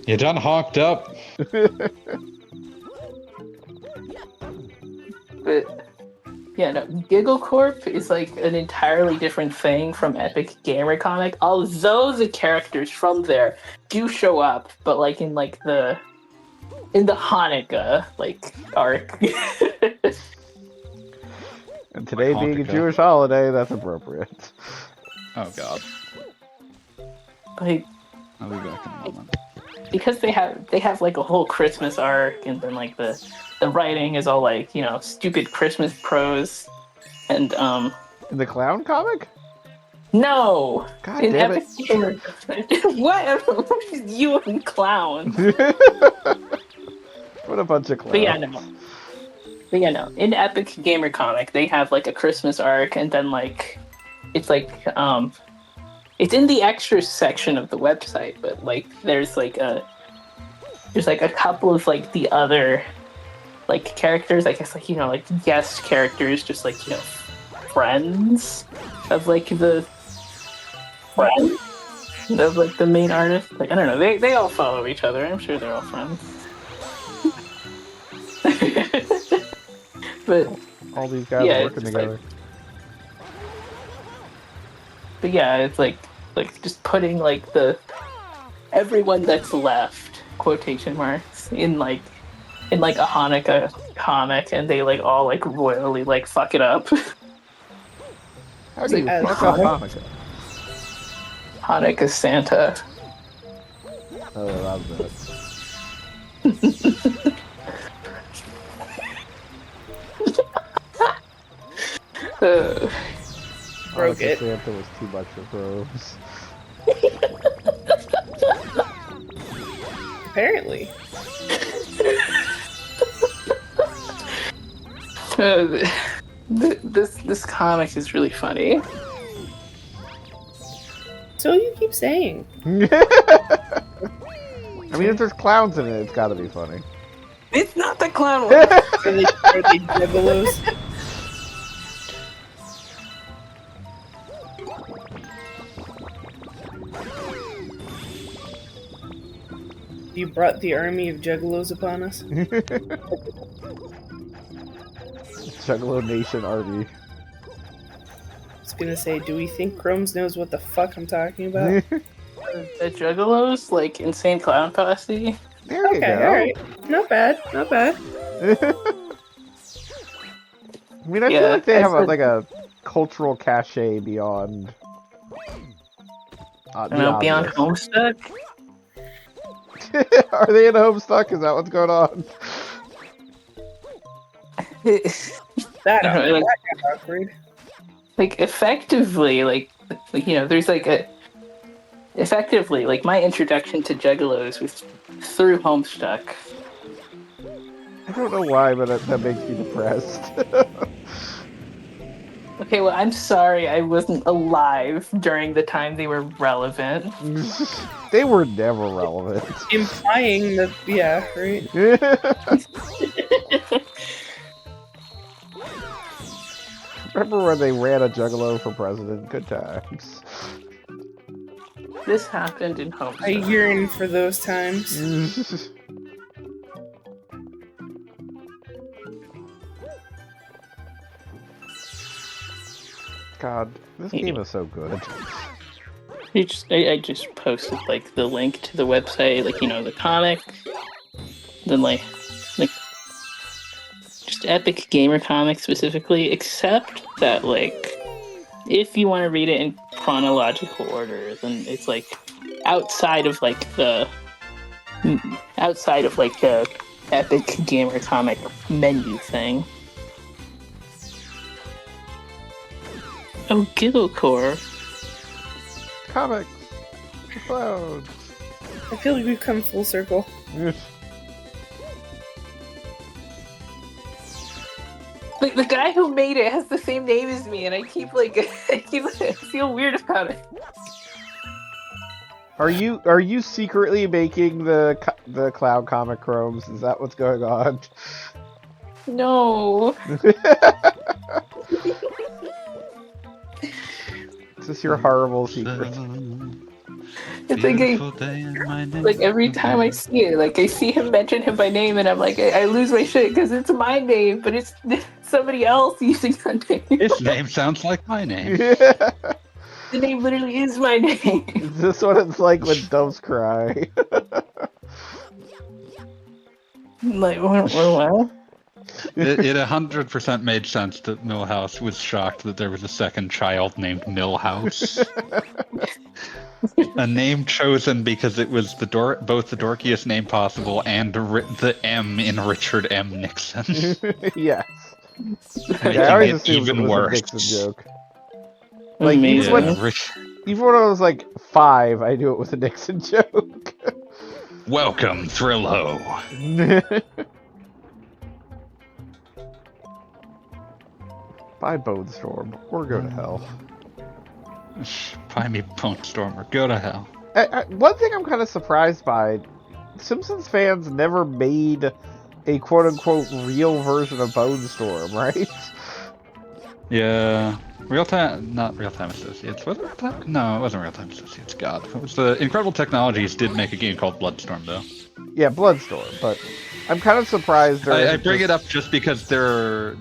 You done honked up. But yeah, no, Giggle Corp is like an entirely different thing from Epic Gamer Comic. Although the characters from there do show up, but like in the Hanukkah like arc. And today Like being a Hanukkah. Jewish holiday, that's appropriate. Oh god. Like I'll be back in a moment. because they have like a whole Christmas arc, and then like the writing is all like stupid Christmas prose, and In the clown comic? no, God in damn Epic it. Gamer, what is you and clowns? What a bunch of clowns. But yeah, no. In Epic Gamer Comic, they have like a Christmas arc, and then like it's like it's in the extras section of the website, but like there's like a couple of like the other like characters, I guess, like like guest characters, just like friends of like the friends of like the main artist. Like I don't know, they all follow each other. I'm sure they're all friends. But All these guys Yeah, working it's together. but yeah, it's like just putting like everyone that's left quotation marks in like a Hanukkah comic, and they like all like royally like fuck it up. How do you like, fuck up Hanukkah? Hanukkah Santa. Oh, I love that. Broke it. Santa was too much for probes. Apparently. This comic is really funny. So you keep saying. I mean, if there's clowns in it, it's gotta be funny. It's not the clown one. Are they juggalos? You brought the army of juggalos upon us? Juggalo Nation Army. I was gonna say, do we think Chromes knows what the fuck I'm talking about? The Juggalos, like Insane Clown Posse. There you Okay, go. alright. Not bad, not bad. I mean, I feel Yeah, like they I have said- like a cultural cachet beyond. I don't know, Beyond obvious. Homestuck. Are they in Homestuck? Is that what's going on? That I don't know, got awkward. like effectively, like there's like effectively, like, my introduction to Juggalos was through Homestuck. I don't know why, but that makes me depressed. Okay, well, I'm sorry I wasn't alive during the time they were relevant. They were never relevant. Implying that, yeah, right? Remember when they ran a Juggalo for president? Good times. This happened in Homestuck. I yearn for those times. God, this game is so good. I just posted like the link to the website, like, you know, the comic, then like just Epic Gamer Comics specifically, except that, like, if you want to read it in chronological order, then it's like outside of the Epic Gamer Comic menu thing. Oh, Giggle Corps. Comics. Clouds. I feel like we've come full circle. Like, the guy who made it has the same name as me, and I feel weird about it. Are you secretly making the Cloud comic chromes? Is that what's going on? No. Is this your horrible secret? It's like every time I see it, like, I see him mention him by name, and I'm like, I lose my shit because it's my name, but it's somebody else using that name. His name sounds like my name. Yeah. The name literally is my name. Is this what it's like when doves cry? Like, what? It 100% made sense that Millhouse was shocked that there was a second child named Millhouse. A name chosen because it was both the dorkiest name possible and the M in Richard M. Nixon. Yes. Making I always it assumed even it was worse. a Nixon joke. Like, Amazing. even when I was like 5, I knew it was a Nixon joke. Welcome, Thrillo. Bye, Bone Storm, or go to hell. Buy me Bone Stormer. Go to hell. One thing I'm kind of surprised by, Simpsons fans never made a quote-unquote real version of Bone Storm, right? Yeah. Not Real-Time Associates. Was it Real-Time? No, it wasn't Real-Time Associates. God. It was the Incredible Technologies did make a game called Bloodstorm, though. Yeah, Bloodstorm, but I'm kind of surprised. I bring it up just because the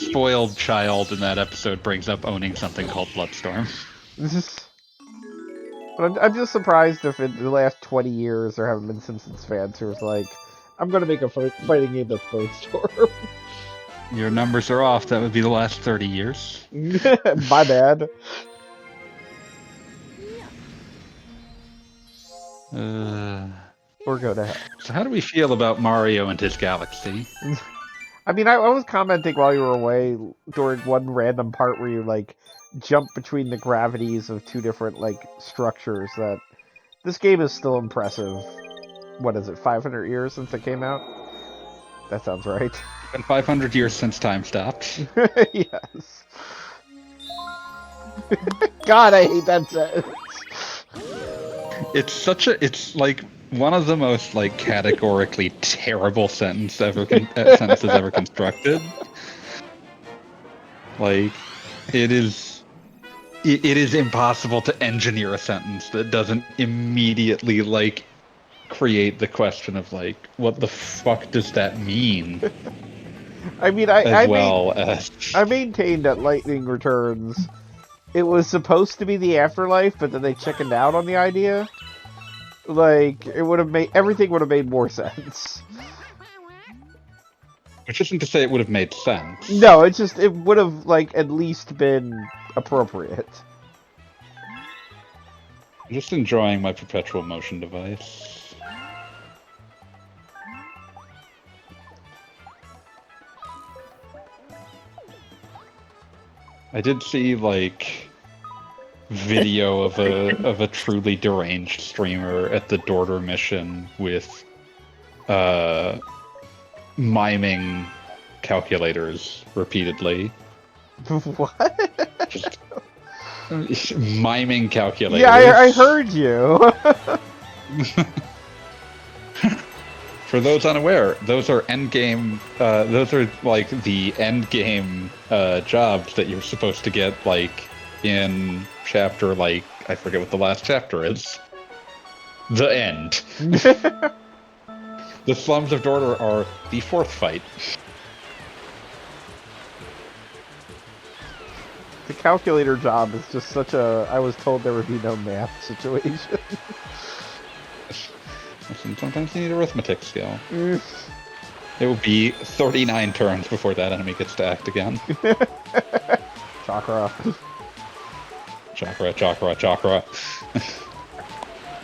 spoiled child in that episode brings up owning something called Bloodstorm. But I'm just surprised if in the last 20 years there haven't been Simpsons fans who was like, I'm gonna make a fighting game that's Bone Storm. Your numbers are off. That would be the last 30 years. My bad. Or go to hell. So how do we feel about Mario and his galaxy? I mean, I was commenting while you were away during one random part where you, like, jump between the gravities of two different, like, structures that this game is still impressive. What is it, 500 years since it came out? That sounds right. Been 500 years since time stopped. Yes. God, I hate that sentence. It's like one of the most, like, categorically terrible sentences ever constructed. Like, it is impossible to engineer a sentence that doesn't immediately, like, create the question of, like, what the fuck does that mean? I mean, I maintained that Lightning Returns, it was supposed to be the afterlife, but then they chickened out on the idea. Like, everything would have made more sense. Which isn't to say it would have made sense. No, it would have, like, at least been appropriate. I'm just enjoying my perpetual motion device. I did see, like, video of a truly deranged streamer at the Dorter mission with miming calculators repeatedly. What? Just miming calculators. Yeah, I heard you. For those unaware, those are endgame. Those are like the endgame jobs that you're supposed to get, like in chapter, like I forget what the last chapter is. The end. The slums of Dorter are the fourth fight. The calculator job is just such a. I was told there would be no math situation. Listen, sometimes you need arithmetic skill. It will be 39 turns before that enemy gets to act again. Chakra. Chakra, chakra, chakra.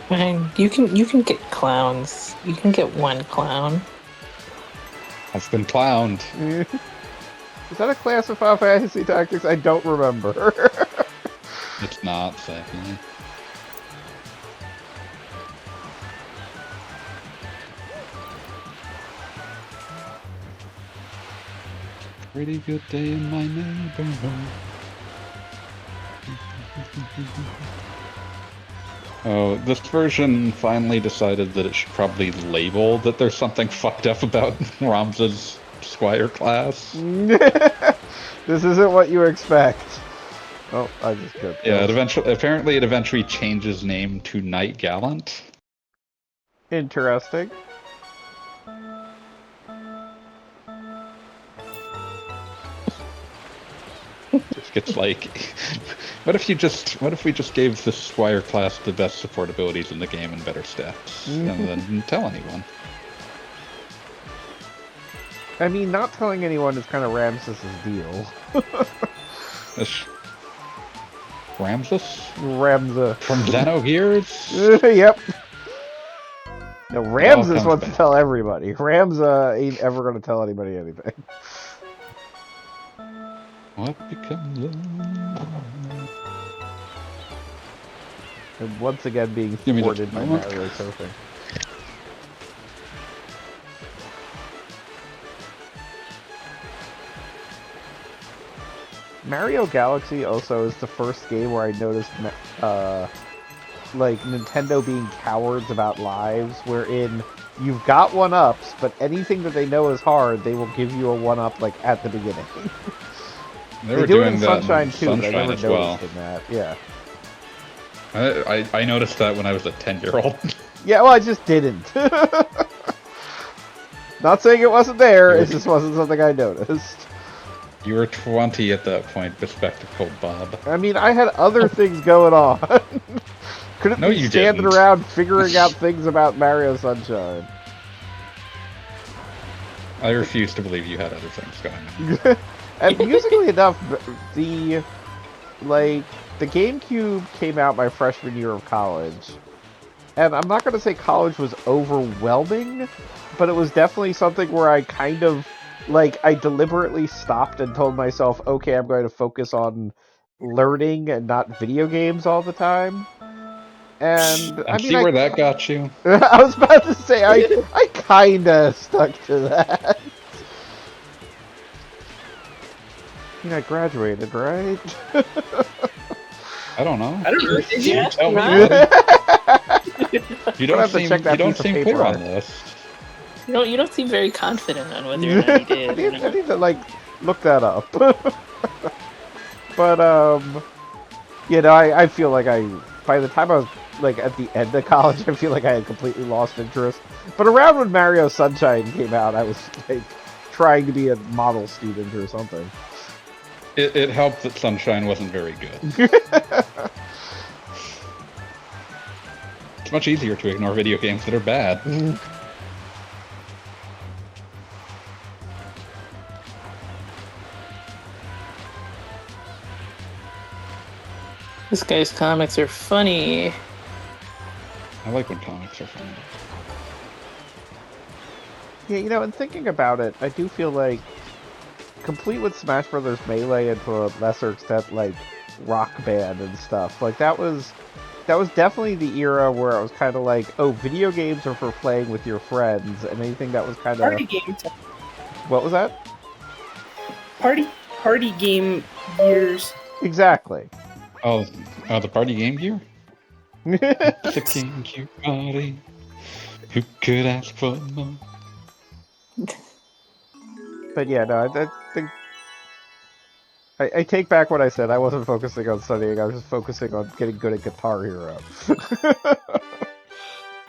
Man, you can get clowns. You can get one clown. I've been clowned. Is that a class of Final Fantasy Tactics? I don't remember. It's not, sadly. Pretty good day in my neighborhood. Oh, this version finally decided that it should probably label that there's something fucked up about Ramza's Squire class. This isn't what you expect. Oh, I just got. Yeah, apparently it eventually changes name to Knight Gallant. Interesting. Just gets like, what if we just gave the Squire class the best support abilities in the game and better stats, and then didn't tell anyone? I mean, not telling anyone is kind of Ramses' deal. Ramses? Ramza. From Xenogears? Yep. No, Ramses comes wants to back. tell everybody. Ramza ain't ever going to tell anybody anything. What becomes of... And once again being Give me the thwarted by moment. Mario surfing. Mario Galaxy also is the first game where I noticed, like, Nintendo being cowards about lives, wherein you've got 1-ups, but anything that they know is hard, they will give you a 1-up, like, at the beginning. They They were do it doing in that Sunshine too, but I Sunshine never as noticed well. in that. Yeah. I noticed that when I was a 10-year-old. Yeah, well, I just didn't. Not saying it wasn't there, it just wasn't something I noticed. You were 20 at that point, bespectacled Bob. I mean, I had other things going on. Couldn't No, be you standing didn't. around figuring out things about Mario Sunshine. I refuse to believe you had other things going on. And musically enough, the GameCube came out my freshman year of college. And I'm not going to say college was overwhelming, but it was definitely something where I kind of, like, I deliberately stopped and told myself, okay, I'm going to focus on learning and not video games all the time. And, I mean, See where that got you? I was about to say, I kinda stuck to that. I mean, I graduated, right? I don't know. I don't know. Did you? Yeah, Tell me. right? You I'll don't have to seem, check that you don't piece of seem paper clear out. on this. You don't seem very confident on whether or not you I did. need to, like, look that up. But, you know, I feel like by the time I was, like, at the end of college, I feel like I had completely lost interest. But around when Mario Sunshine came out, I was, like, trying to be a model student or something. It helped that Sunshine wasn't very good. It's much easier to ignore video games that are bad. This guy's comics are funny. I like when comics are funny. Yeah, you know, and thinking about it, I do feel like, complete with Smash Brothers Melee and to a lesser extent, like, Rock Band and stuff. Like that was definitely the era where I was kind of like, oh, video games are for playing with your friends, and anything that was kind of Party game. What was that? Party game years. Exactly. Oh, the party game gear? It's a Game Gear party. Who could ask for more? But yeah, no, I think I take back what I said. I wasn't focusing on studying. I was just focusing on getting good at Guitar Hero.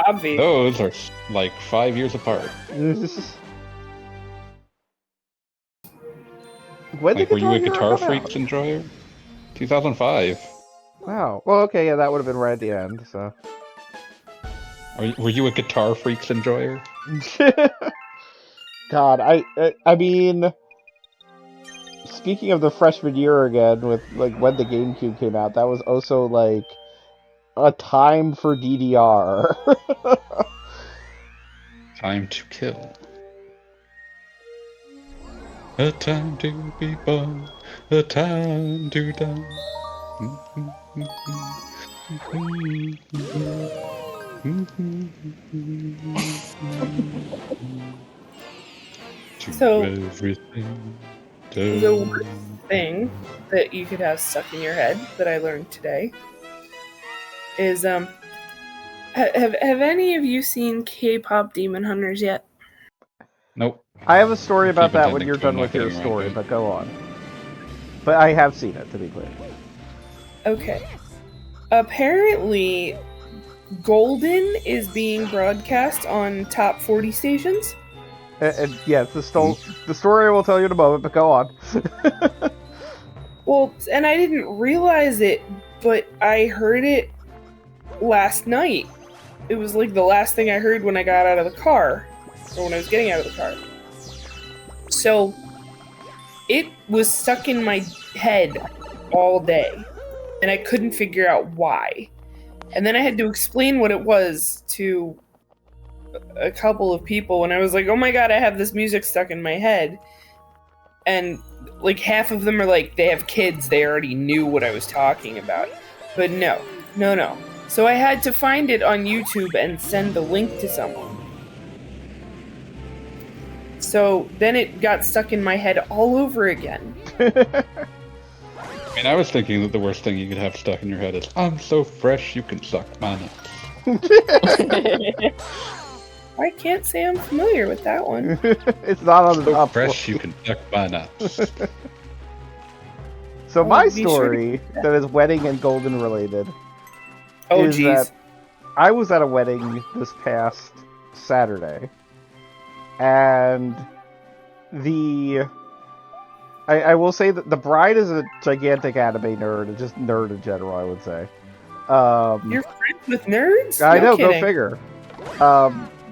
Obvious. Those are like 5 years apart. When Like, did were you a Hero Guitar come Freaks out? enjoyer? 2005. Wow. Well, okay, yeah, that would have been right at the end. So. Were you a Guitar Freaks enjoyer? God, I mean, speaking of the freshman year again, with like when the GameCube came out, that was also like a time for DDR. Time to kill. A time to be born, a time to die. So, everything. the worst thing that you could have stuck in your head that I learned today is have any of you seen K-pop Demon Hunters yet? Nope. I have a story about Keep that when intending you're to, I'm done not with your getting around story, to it. but go on. But I have seen it, to be clear. Okay. Apparently, Golden is being broadcast on top 40 stations. And yeah, it's the story I will tell you in a moment, but go on. Well, and I didn't realize it, but I heard it last night. It was like the last thing I heard when I got out of the car, or when I was getting out of the car. So, it was stuck in my head all day, and I couldn't figure out why. And then I had to explain what it was to a couple of people, and I was like, oh my god, I have this music stuck in my head. And like half of them are like, they have kids, they already knew what I was talking about. But no. So I had to find it on YouTube and send the link to someone. So then it got stuck in my head all over again. I mean, I was thinking that the worst thing you could have stuck in your head is, I'm so fresh you can suck my nuts. I can't say I'm familiar with that one. It's not on the So top fresh 40. you can suck my nuts. So I'll my be sure to story keep that. that is wedding and golden related Oh is jeez. that I was at a wedding this past Saturday, and I will say that the bride is a gigantic anime nerd, and just nerd in general, I would say. You're friends with nerds? I No know, kidding. go figure.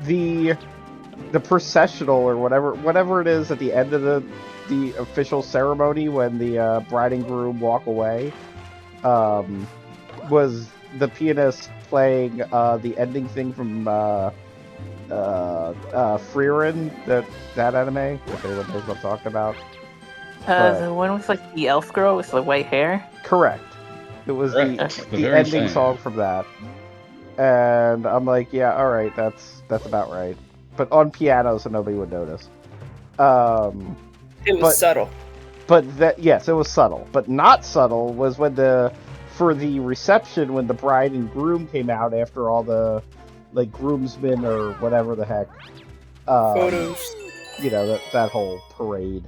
The processional or whatever it is at the end of the official ceremony when the bride and groom walk away, was the pianist playing the ending thing from Frieren, that anime, if anyone knows what I'm talking about. The one with like the elf girl with the white hair. Correct. It was Correct. the very ending same. song from that. And I'm like, yeah, alright, that's about right. But on piano, so nobody would notice. It was but- subtle. But that, yes, it was subtle. But not subtle was when for the reception, when the bride and groom came out after all the, like, groomsmen or whatever the heck. Photos. You know, that whole parade.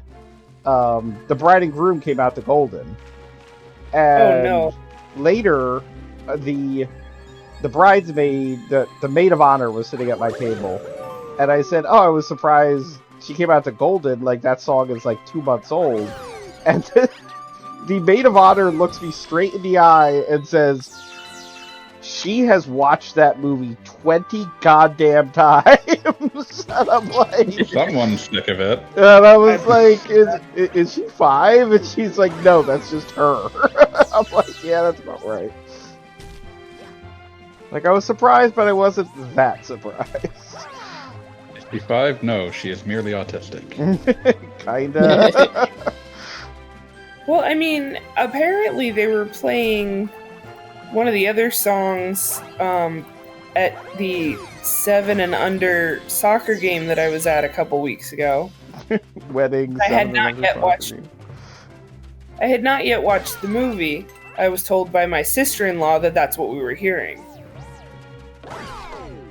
The bride and groom came out to Golden. And no. later, the bridesmaid, the maid of honor was sitting at my table. And I said, oh, I was surprised she came out to Golden, like that song is like 2 months old. And the maid of honor looks me straight in the eye and says, she has watched that movie 20 goddamn times. And I'm like, Someone's sick of it. and I was like, is she 5? And she's like, no, that's just her. I'm like, yeah, that's about right. Like, I was surprised, but I wasn't that surprised. 55? No, she is merely autistic. Kinda. Well, I mean, apparently they were playing one of the other songs at the 7 and under soccer game that I was at a couple weeks ago. Weddings. I had not yet watched the movie. I was told by my sister-in-law that that's what we were hearing.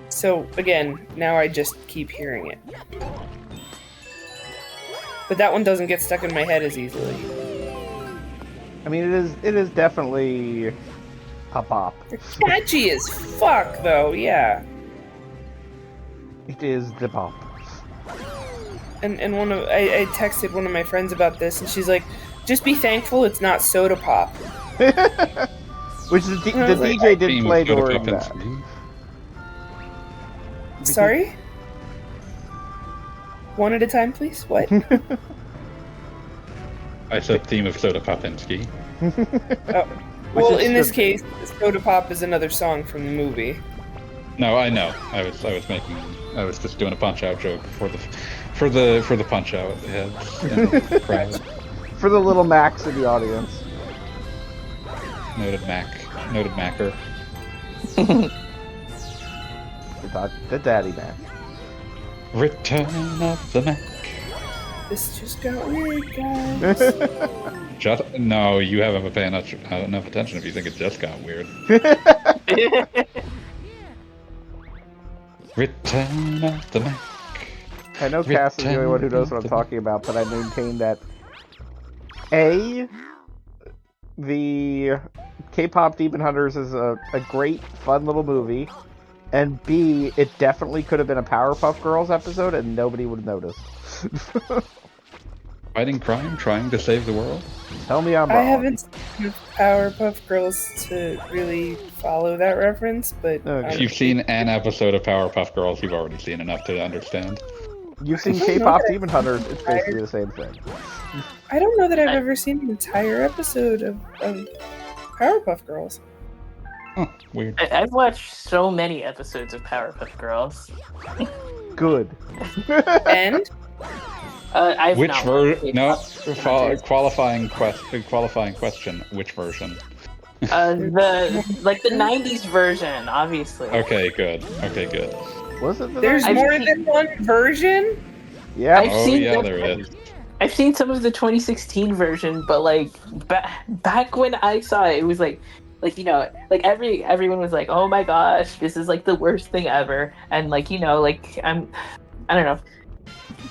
So, again, now I just keep hearing it. But that one doesn't get stuck in my head as easily. I mean, it is definitely a pop. They're catchy as fuck, though, yeah. It is the pop. And I texted one of my friends about this, and she's like, just be thankful it's not soda pop. Which the DJ did play during that. Sorry? One at a time, please? What? I said theme of Soda Popinski. Oh. Well, in this case, Soda Pop is another song from the movie. No, I know. I was just doing a punch out joke for the punch out heads in the crowd. For the little Macs in the audience. Noted Macker. The Daddy Mac. Return of the Mac. This just got weird, guys. No, you haven't been paying enough attention if you think it just got weird. Return of the Mac. I know Cass is the only one who knows what I'm talking about, but I maintain that the K-pop Demon Hunters is a great, fun little movie, and B, it definitely could have been a Powerpuff Girls episode, and nobody would have noticed. Fighting crime, trying to save the world? Tell me I'm wrong. I haven't seen Powerpuff Girls to really follow that reference, but... If you've seen an episode of Powerpuff Girls, you've already seen enough to understand. You've seen K-pop Demon Hunters, it's basically the same thing. I don't know that I've ever seen an entire episode of Powerpuff Girls. Huh, weird. I've watched so many episodes of Powerpuff Girls. Good. And? I've Which not version? No, watched qualifying question. Which version? the 90s version, obviously. Okay, good. Was it the There's night? more than one version? Yeah. There is. I've seen some of the 2016 version, but like back when I saw it, it was like everyone was like, "Oh my gosh, this is like the worst thing ever," and I don't know.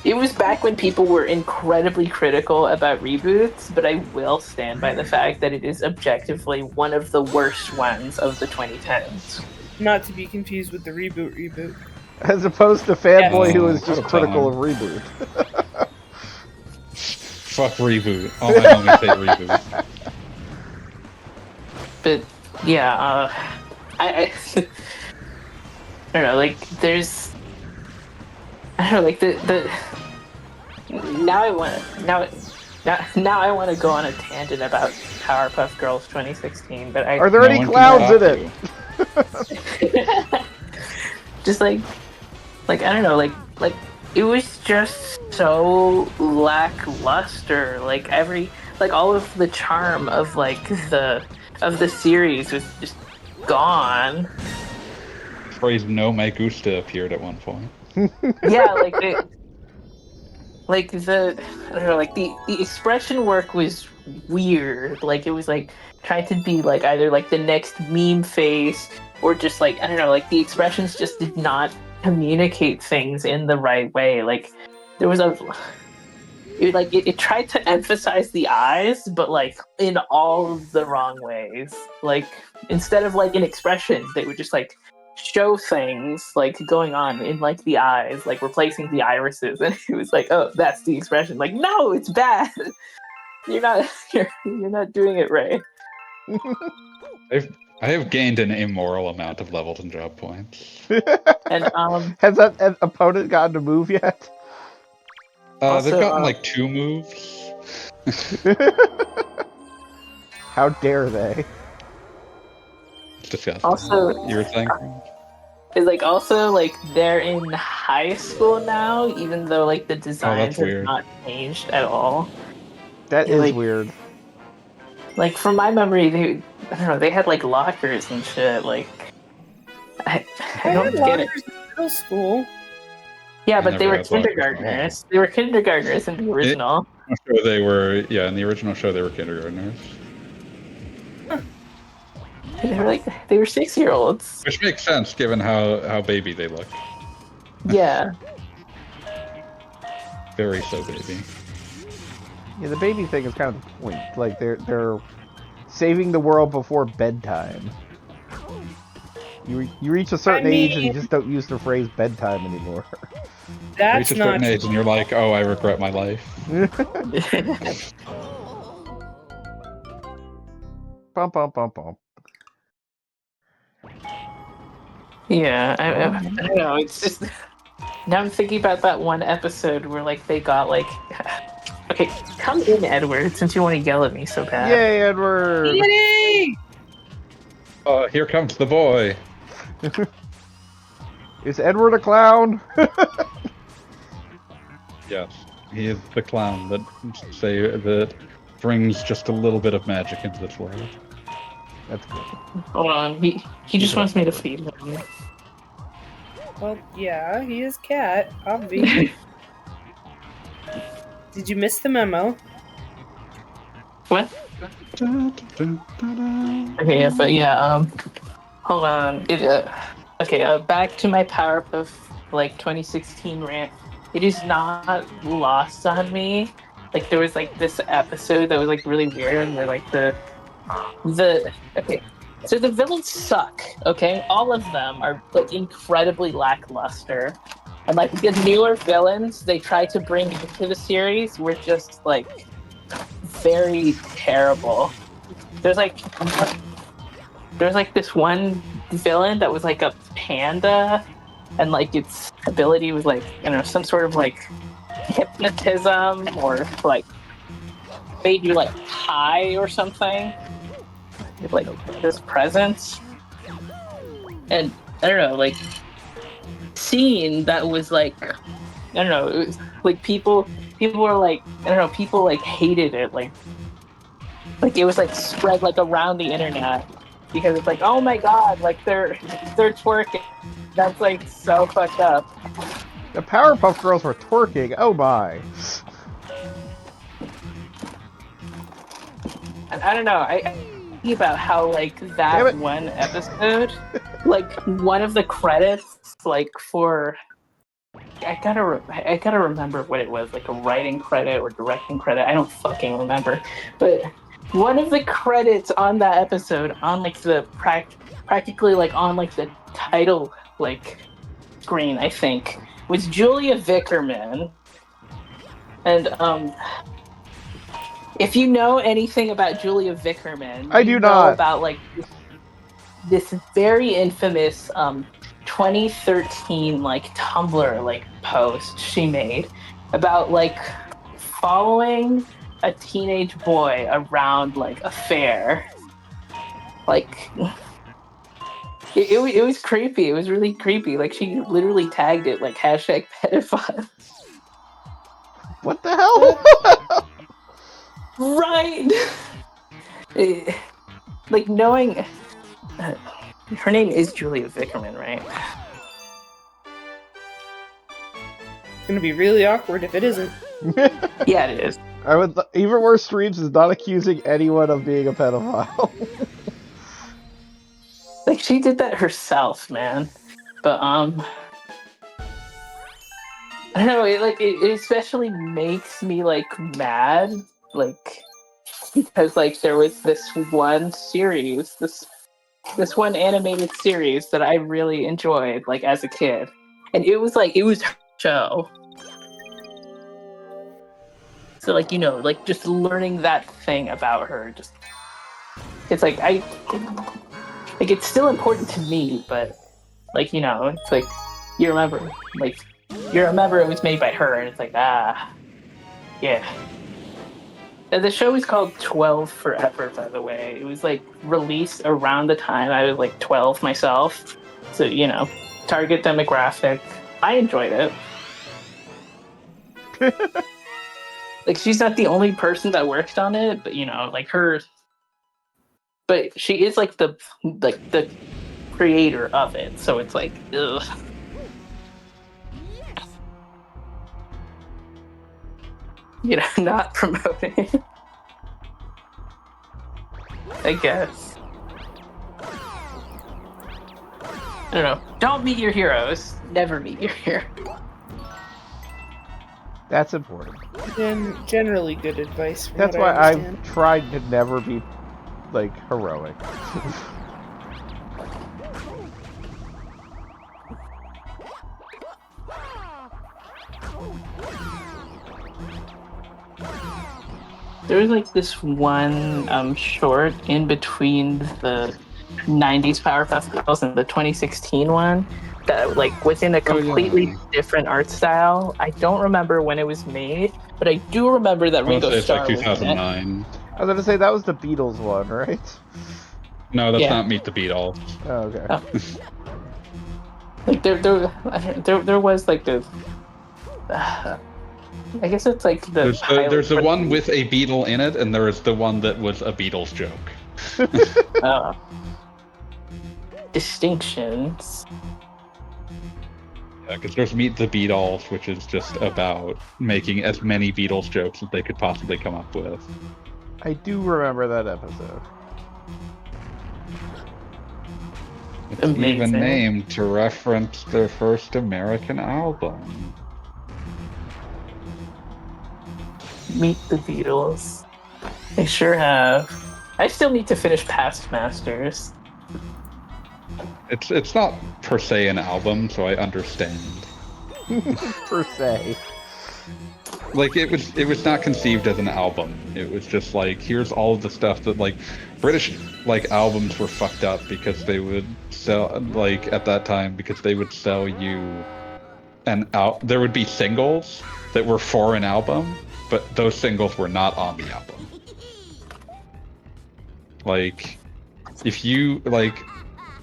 It was back when people were incredibly critical about reboots, but I will stand by the fact that it is objectively one of the worst ones of the 2010s. Not to be confused with the reboot. As opposed to Fanboy, who was what just a critical time. of Reboot. Fuck Reboot. All my homies hate Reboot. But yeah, I don't know. Like, there's, I don't know. Like the now I want to go on a tangent about Powerpuff Girls 2016. But Are there any clowns in it? Just like I don't know. Like it was just so lackluster. Like all of the charm of the series was just gone. The phrase "No Me Gusta" appeared at one point. Yeah, I don't know, like the expression work was weird. Like it was like trying to be like either like the next meme face or just like, I don't know, like the expressions just did not communicate things in the right way. Like there was it tried to emphasize the eyes, but like in all of the wrong ways. Like instead of like an expression, they would just like show things like going on in like the eyes, like replacing the irises, and it was like, oh, that's the expression. Like, no, it's bad. You're not doing it right. I have gained an immoral amount of levels and job points. And Has that opponent gotten to move yet? Also, they've gotten like 2 moves. How dare they? It's disgusting. Also, You were saying? it's like also like they're in high school now, even though like the designs have weird. not changed at all. That Yeah, is like- weird. Like from my memory, I don't know, they had like lockers and shit. Like I, I I don't had get it. lockers in middle school. Yeah, I but they never were had lockers. kindergartners. They were kindergartners in the original. I'm sure they were. Yeah, in the original show, they were kindergartners, They were 6-year-olds. which makes sense given how baby they look. Yeah. Very so baby. Yeah, the baby thing is kind of the point. Like they're saving the world before bedtime. You reach a certain age and you just don't use the phrase bedtime anymore. That's Reach a not certain age and you're like, oh, I regret my life. Bum bum bum bum. Yeah, I don't know. It's just now I'm thinking about that one episode where like they got like, okay, come in, Edward, since you want to yell at me so bad. Yay, Edward! Yay! Oh, here comes the boy. Is Edward a clown? Yes, he is the clown that brings just a little bit of magic into this world. That's good. Hold on, he just wants me to feed him. Well, yeah, he is cat, obviously. Did you miss the memo? What? Okay, yeah, but yeah, hold on. Back to my Powerpuff like 2016 rant. It is not lost on me. Like there was like this episode that was like really weird, where like okay. So the villains suck. Okay, all of them are like incredibly lackluster, and like the newer villains they try to bring into the series were just like very terrible. There's like this one villain that was like a panda, and like its ability was like, I don't know, some sort of like hypnotism or like made you like high or something. With, like this presence, and I don't know, like scene that was like, I don't know, it was like people were like, I don't know, people like hated it, like it was like spread like around the internet because it's like, oh my god, like they're twerking. That's like so fucked up. The Powerpuff Girls were twerking. Oh my. And I don't know, I think about how like that one episode, like one of the credits, like for I gotta remember what it was, like a writing credit or directing credit. I don't fucking remember, but one of the credits on that episode, on like the practically like on like the title like screen, I think, was Julia Vickerman, and if you know anything about Julia Vickerman, I do not. About like this very infamous 2013 like Tumblr like post she made about like following a teenage boy around like a fair. Like it was creepy. It was really creepy. Like she literally tagged it like #pedophile. What the hell? Right. Like knowing her name is Julia Vickerman, right? It's gonna be really awkward if it isn't. Yeah, it is. I would. Even worse, Streams is not accusing anyone of being a pedophile. Like she did that herself, man. But I don't know. It especially makes me like mad, like because like there was this one series, this one animated series that I really enjoyed, like as a kid, and it was her show. So like, you know, like just learning that thing about her, just it's like it's still important to me, but like, you know, it's like you remember it was made by her, and it's like yeah. And the show is called 12 Forever, by the way. It was like released around the time I was like 12 myself, so you know, target demographic. I enjoyed it. Like she's not the only person that worked on it, but you know, like her but she is like the creator of it, so it's like, ugh. You know, not promoting it. I guess. I don't know. Don't meet your heroes. Never meet your hero. That's important. Generally good advice. From That's what why I I've understand. tried to never be, like, heroic. There was like this one short in between the 90s Powerpuff Girls and the 2016 one that like was in a completely different art style. I don't remember when it was made, but I do remember that I want to Ringo say it's like Starr was in it. 2009. I was gonna say that was the Beatles one, right? No, that's Yeah. not Meet the Beatles. Oh, okay. Oh. Like there was like the I guess it's like the There's the pilot one with a beetle in it, and there is the one that was a Beatles joke. Distinctions. Yeah, because there's Meet the Beatles, which is just about making as many Beatles jokes as they could possibly come up with. I do remember that episode. It's Amazing. even named to reference their first American album. Meet the Beatles. I sure have. I still need to finish Past Masters. It's not per se an album, so I understand. Per se. Like it was not conceived as an album. It was just like, here's all of the stuff that like British like albums were fucked up because they would sell like at that time because they would sell you there would be singles that were for an album, but those singles were not on the album. Like if you like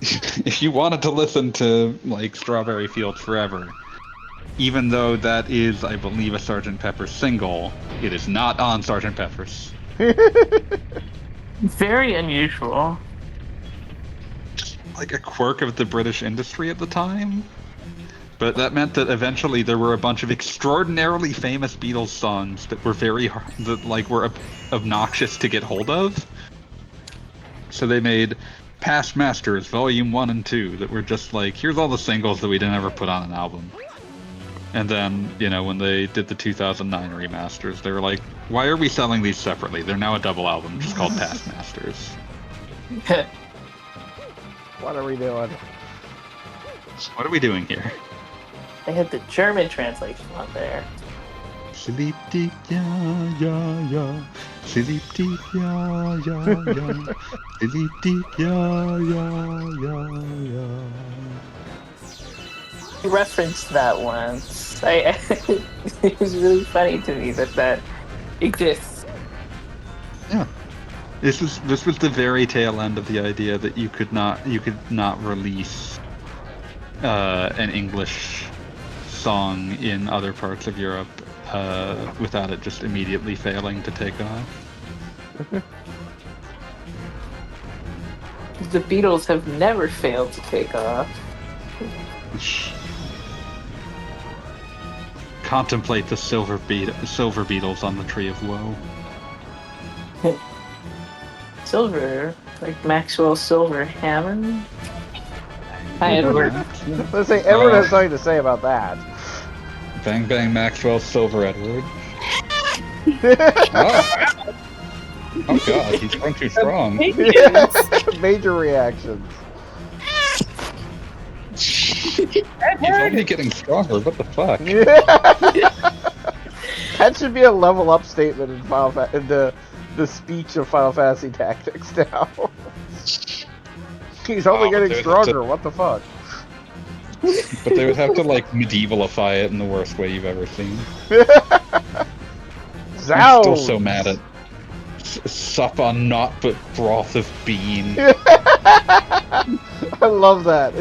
if you wanted to listen to like Strawberry Fields Forever, even though that is, I believe, a Sgt. Pepper's single, it is not on Sgt. Pepper's. Very unusual. Like a quirk of the British industry at the time. But that meant that eventually there were a bunch of extraordinarily famous Beatles songs that were were obnoxious to get hold of. So they made Past Masters Volume 1 and 2 that were just like, here's all the singles that we didn't ever put on an album. And then, you know, when they did the 2009 remasters, they were like, why are we selling these separately? They're now a double album just called Past Masters. What are we doing? What are we doing here? They had the German translation on there. Sleep deep, yeah, yeah, yeah. Sleep deep, yeah, yeah, yeah. Sleep deep, yeah, yeah, yeah, yeah. I referenced that once. It was really funny to me that exists. Yeah. This was the very tail end of the idea that you could not release an English song in other parts of Europe without it just immediately failing to take off. The Beatles have never failed to take off. Contemplate the silver beetles on the tree of woe. Silver, like Maxwell Silver Hammer. Hi, Edward. Let's say everyone has something to say about that. Bang bang Maxwell Silver Edward. Oh god, he's grown too strong. Major reactions. He's only getting stronger, what the fuck? That should be a level up statement in in the speech of Final Fantasy Tactics now. He's only getting stronger, what the fuck? But they would have to like medievalify it in the worst way you've ever seen. I'm still so mad at sup on naught but broth of bean. I love that.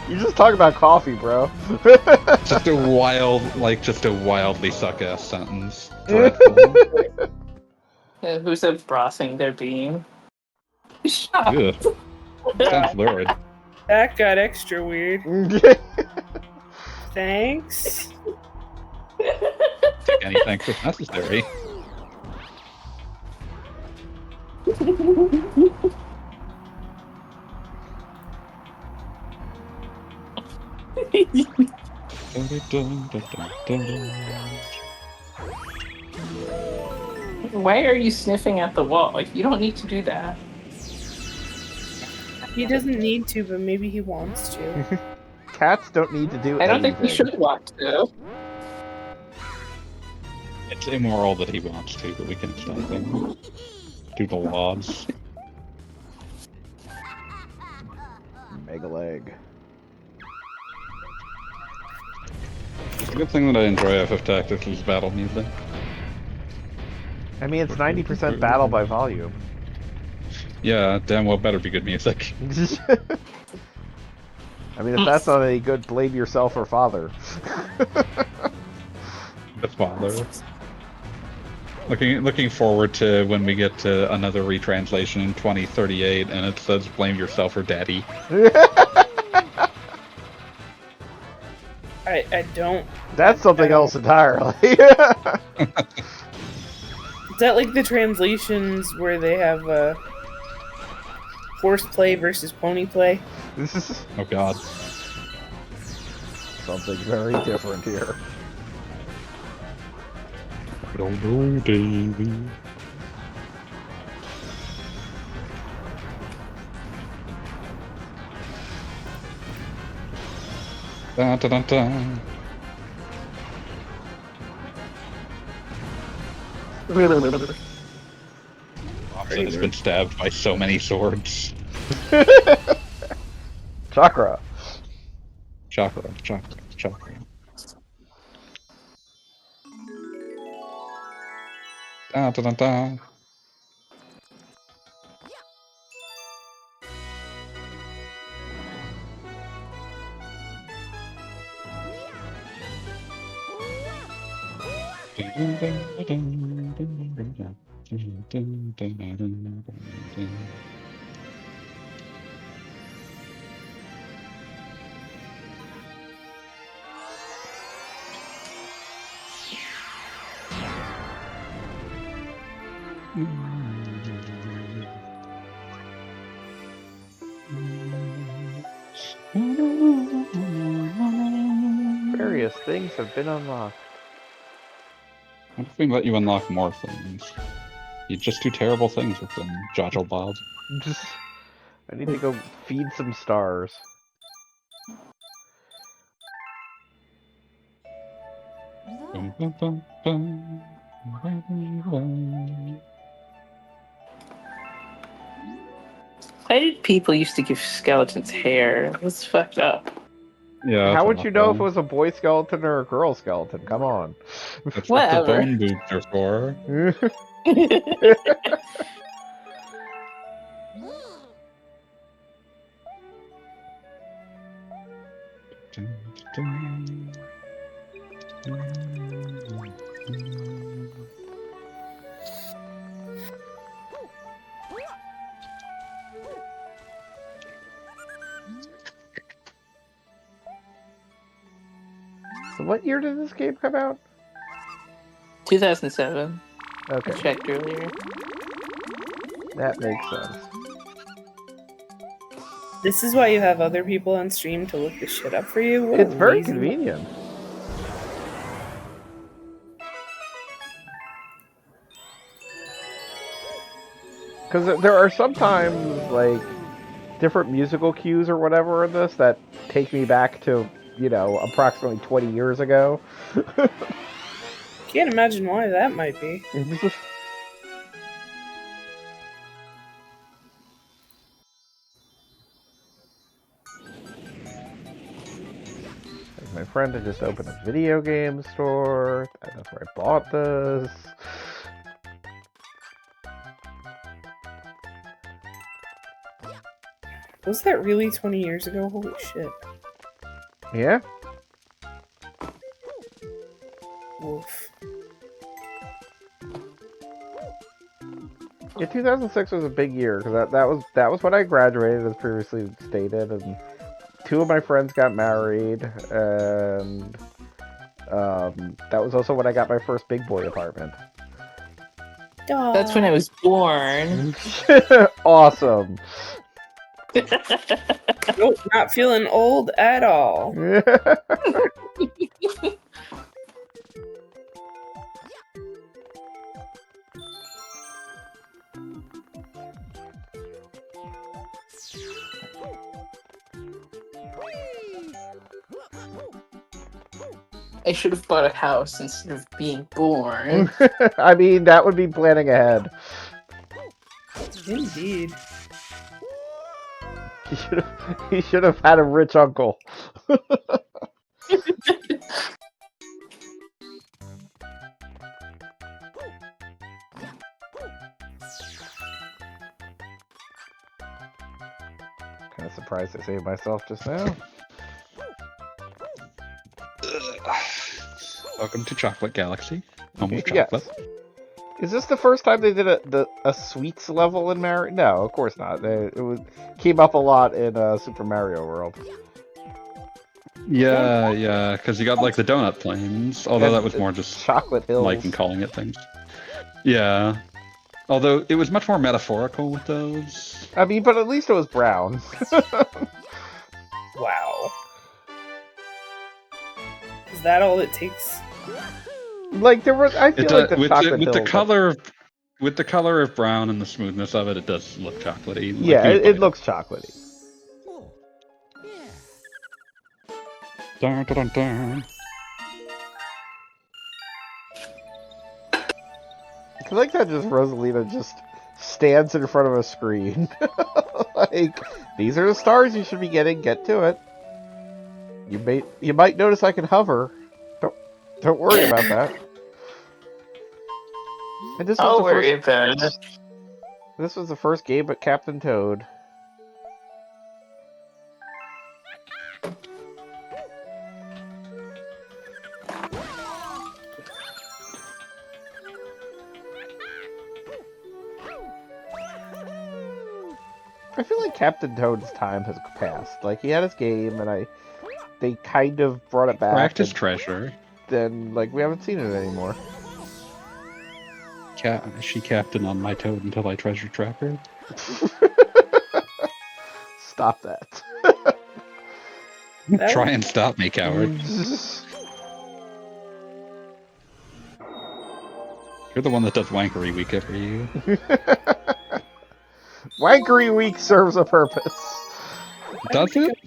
You just talk about coffee, bro. Just a wildly suck-ass sentence. Who said brothing their bean? Shut Ugh. Sounds lurid. That got extra weird. Thanks. Take any thanks if necessary. Why are you sniffing at the wall? Like, you don't need to do that. He doesn't need to, but maybe he wants to. Cats don't need to do I don't think anything. you should want to. It's immoral that he wants to, but we can stop him. Do the laws. Mega leg. It's a good thing that I enjoy FF Tactics is battle music. I mean, it's 90% battle by volume. Yeah, damn well better be good music. I mean, if that's not any good, blame yourself or father. The father. Looking forward to when we get to another retranslation in 2038 and it says blame yourself or daddy. I don't. That's something else entirely. Is that like the translations where they have horse play versus pony play? This is Oh god. something very different here. Don't know, Davy. Dun, dun, dun, dun. Robson has been stabbed by so many swords. Chakra. Chakra. Dun, dun, dun, dun. Various things have been unlocked. What if we let you unlock more things? You just do terrible things with them, Jojo Bob. I need to go feed some stars. Bum, bum, bum, bum. Why did people used to give skeletons hair? It was fucked up. Yeah. How that's would you know if it awful. was a boy skeleton or a girl skeleton? Come on. That's what the Whatever. bone boots are for. So what year did this game come out? 2007. I Okay, checked earlier. that makes sense. This is why you have other people on stream to look this shit up for you? What a It's very lazy- convenient. Because there are sometimes, like, different musical cues or whatever in this that take me back to, you know, approximately 20 years ago. Can't imagine why that might be. My friend had just opened a video game store. That's where I bought this. Was that really 20 years ago? Holy shit. Yeah? Woof. Yeah, 2006 was a big year because that was when I graduated, as previously stated, and two of my friends got married, and that was also when I got my first big boy apartment. That's when I was born. Awesome. Nope, not feeling old at all. I should have bought a house instead of being born. I mean, that would be planning ahead. Indeed. He should have had a rich uncle. Kind of surprised I saved myself just now. Welcome to Chocolate Galaxy. Home of Yes. chocolate. Is this the first time they did a sweets level in Mario? No, of course not. Came up a lot in Super Mario World. Yeah, because you got like the donut plains, although And that was more just Chocolate Hills. liking calling it things. Yeah. Although it was much more metaphorical with those. I mean, but at least it was brown. Wow. Is that all it takes? Like there was, I feel like the Chocolate with Hills. the color of brown and the smoothness of it, it does look chocolatey. Like Yeah, you it looks chocolatey. Dun, dun, dun, dun. I like that just Rosalina just stands in front of a screen. Like, these are the stars you should be getting, get to it. You might notice I can hover. Don't worry about that. And this was I'll the worry first, about it. this was the first game with Captain Toad. I feel like Captain Toad's time has passed. Like, he had his game, and they kind of brought it back. Practice and treasure. then, like, we haven't seen it anymore. She captain on my Toad until I treasure trap her. Stop that. Try and stop me, coward. You're the one that does Wankery Week every year. Wankery Week serves a purpose. Does it?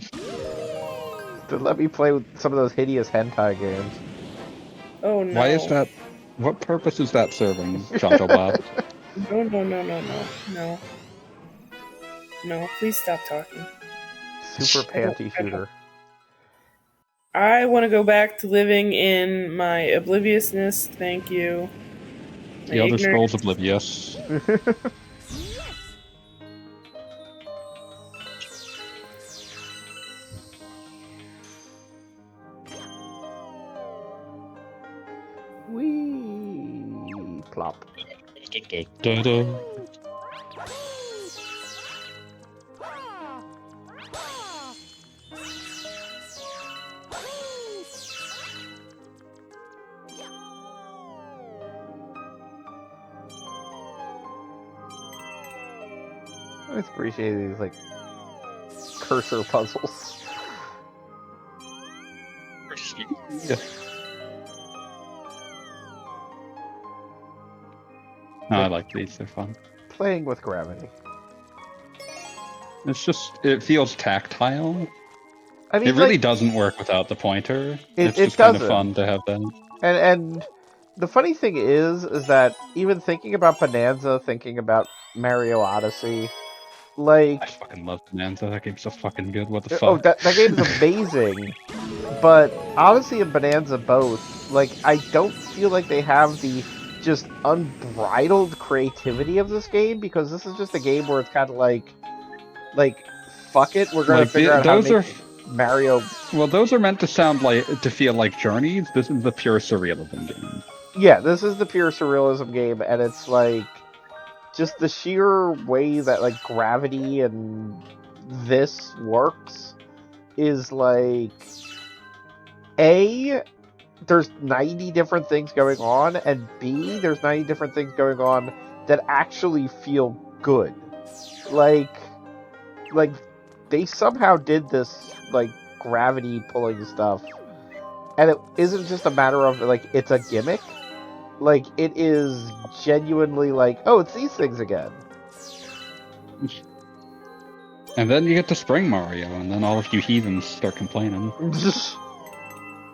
To let me play with some of those hideous hentai games. Oh no. Why is that? What purpose is that serving, Chancho Bob? No. No, please stop talking. Super panty shooter. I want to go back to living in my obliviousness, thank you. The Elder Scrolls Oblivious. Wee plop. Da-da. I just appreciate these like cursor puzzles. No, I like these, they're fun. Playing with gravity. It's just, it feels tactile. I mean, It really like, doesn't work without the pointer. It- It's it just kind of doesn't. fun to have that. and the funny thing is that even thinking about Bonanza, thinking about Mario Odyssey, like, I fucking love Bonanza, that game's so fucking good, what the fuck? oh, that game is amazing. But Odyssey and Bonanza both, like, I don't feel like they have the just unbridled creativity of this game, because this is just a game where it's kind of like, fuck it, we're gonna Like, figure out how those to are, make Mario. well, those are meant to sound like, to feel like journeys. This is the pure surrealism game. Yeah, this is the pure surrealism game, and it's like, just the sheer way that like gravity and this works is like A, there's 90 different things going on, and B, there's 90 different things going on that actually feel good. Like they somehow did this like gravity pulling stuff, and it isn't just a matter of like it's a gimmick. Like it is genuinely like, oh, it's these things again. And then you get to Spring Mario, and then all of you heathens start complaining.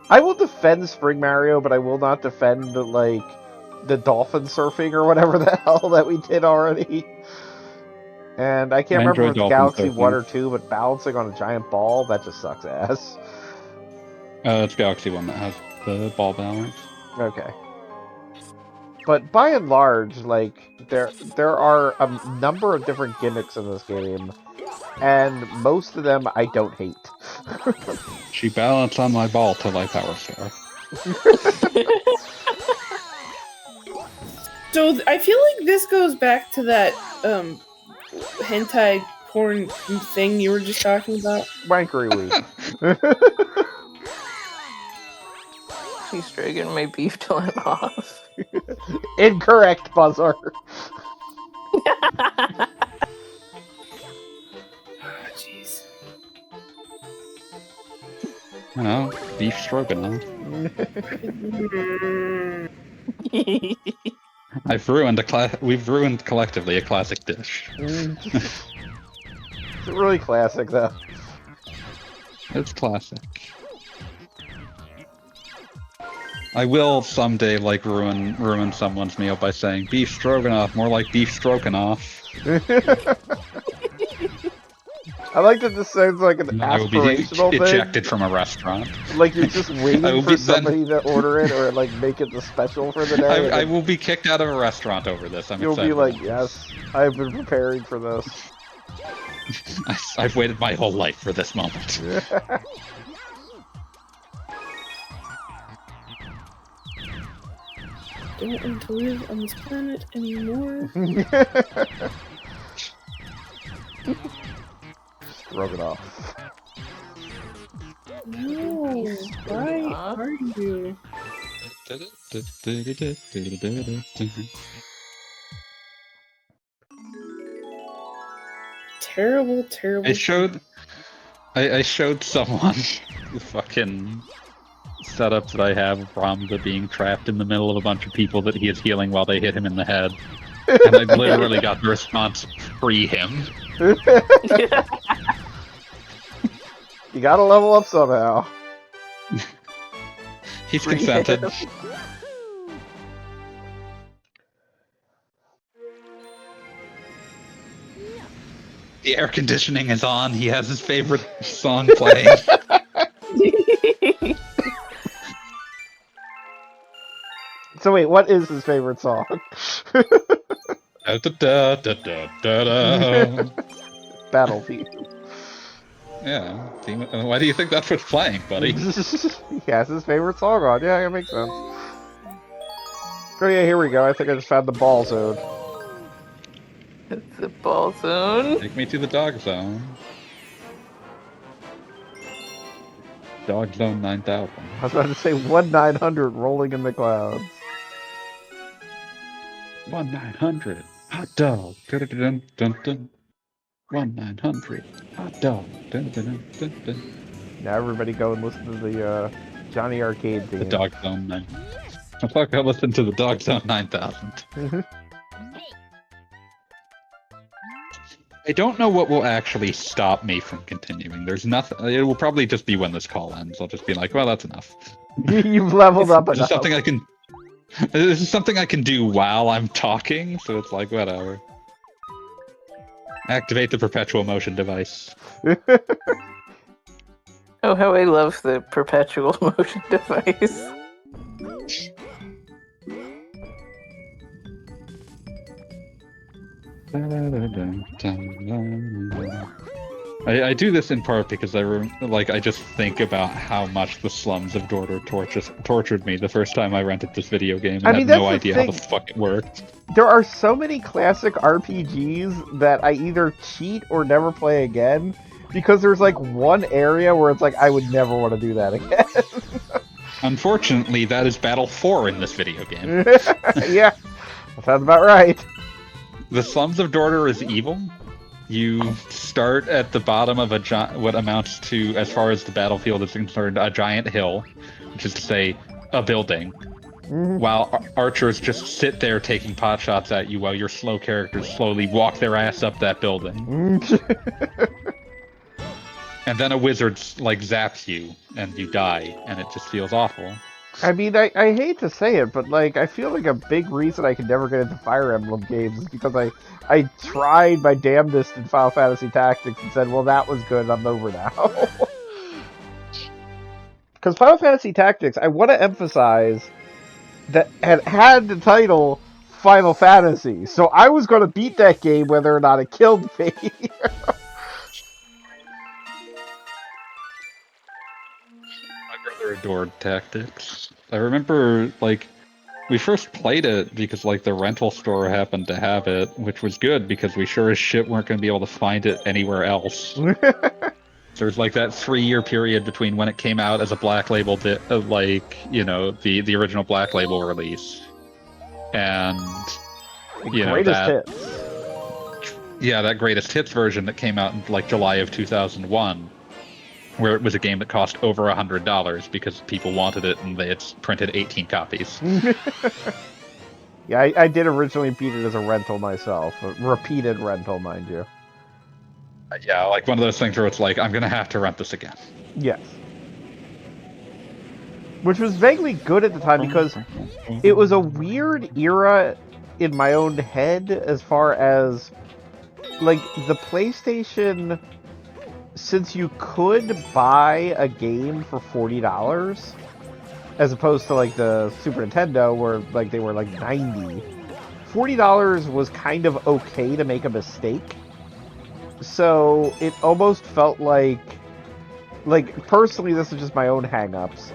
I will defend Spring Mario, but I will not defend like the dolphin surfing or whatever the hell that we did already. And I can't remember if it's Galaxy 1 or 2, but balancing on a giant ball, that just sucks ass. It's Galaxy 1 that has the ball balance. Okay. But by and large, like, there are a number of different gimmicks in this game, and most of them I don't hate. She balanced on my ball till I power star. So I feel like this goes back to that hentai porn thing you were just talking about. Wankery week. She's dragging my beef till I'm off. Incorrect, buzzer. Jeez. You know, beef stroganoff. We've ruined collectively a classic dish. It's really classic, though. It's classic. I will someday like ruin someone's meal by saying beef stroganoff, more like beef stroganoff. I like that this sounds like an I will be aspirational thing. ejected from a restaurant. Like you're just waiting for somebody to order it or like make it the special for the day. I will be kicked out of a restaurant over this. You'll be like, yes, I've been preparing for this. I've waited my whole life for this moment. I don't want to live on this planet anymore. Rub it off. No, why are you? Terrible, terrible. I showed someone the fucking setup that I have of Ramda being trapped in the middle of a bunch of people that he is healing while they hit him in the head. And I literally got the response, free him. You gotta level up somehow. He's consented. The air conditioning is on. He has his favorite song playing. So wait, what is his favorite song? Battlefield. Yeah. Why do you think that's what's playing, buddy? He has his favorite song on. Yeah, it makes sense. Oh yeah, here we go. I think I just found the ball zone. It's the ball zone. Take me to the dog zone. Dog zone 9000. I was about to say 1-900 rolling in the clouds. 1-900 hot dog. Dun, dun, dun, dun. 1-900 hot dog. Dun, dun, dun, dun, dun. Now everybody go and listen to the Johnny Arcade theme. The Dog Zone 9. I fuck, I listened to the Dog Zone 9000. I don't know what will actually stop me from continuing. There's nothing. It will probably just be when this call ends. I'll just be like, well, that's enough. You've leveled up This enough. is something I can. This is something I can do while I'm talking, so it's like whatever. Activate the perpetual motion device. Oh, how I love the perpetual motion device. I do this in part because I just think about how much the slums of Dorter tortured me the first time I rented this video game and I mean, had no that's the idea how the thing. fuck it worked. There are so many classic RPGs that I either cheat or never play again because there's like one area where it's like I would never want to do that again. Unfortunately, that is Battle 4 in this video game. Yeah, that sounds about right. The slums of Dorter is evil. You start at the bottom of what amounts to, as far as the battlefield is concerned, a giant hill, which is to say, a building. While archers just sit there taking pot shots at you while your slow characters slowly walk their ass up that building. And then a wizard zaps you and you die, and it just feels awful. I mean, I hate to say it, but like I feel like a big reason I could never get into Fire Emblem games is because I tried my damnedest in Final Fantasy Tactics and said, well, that was good, I'm over now. Because Final Fantasy Tactics, I want to emphasize that had the title Final Fantasy, so I was going to beat that game whether or not it killed me. My brother adored Tactics. I remember, we first played it because, the rental store happened to have it, which was good because we sure as shit weren't going to be able to find it anywhere else. There's, that 3-year period between when it came out as a Black Label, the original Black Label release. And, Greatest hits. Yeah, that Greatest Hits version that came out in, July of 2001. Where it was a game that cost over $100 because people wanted it and they had printed 18 copies. Yeah, I did originally beat it as a rental myself. A repeated rental, mind you. Yeah, one of those things where it's I'm going to have to rent this again. Yes. Which was vaguely good at the time because it was a weird era in my own head as far as, the PlayStation... Since you could buy a game for $40, as opposed to the Super Nintendo where they were $90, $40 was kind of okay to make a mistake. So it almost felt personally, this is just my own hang-ups,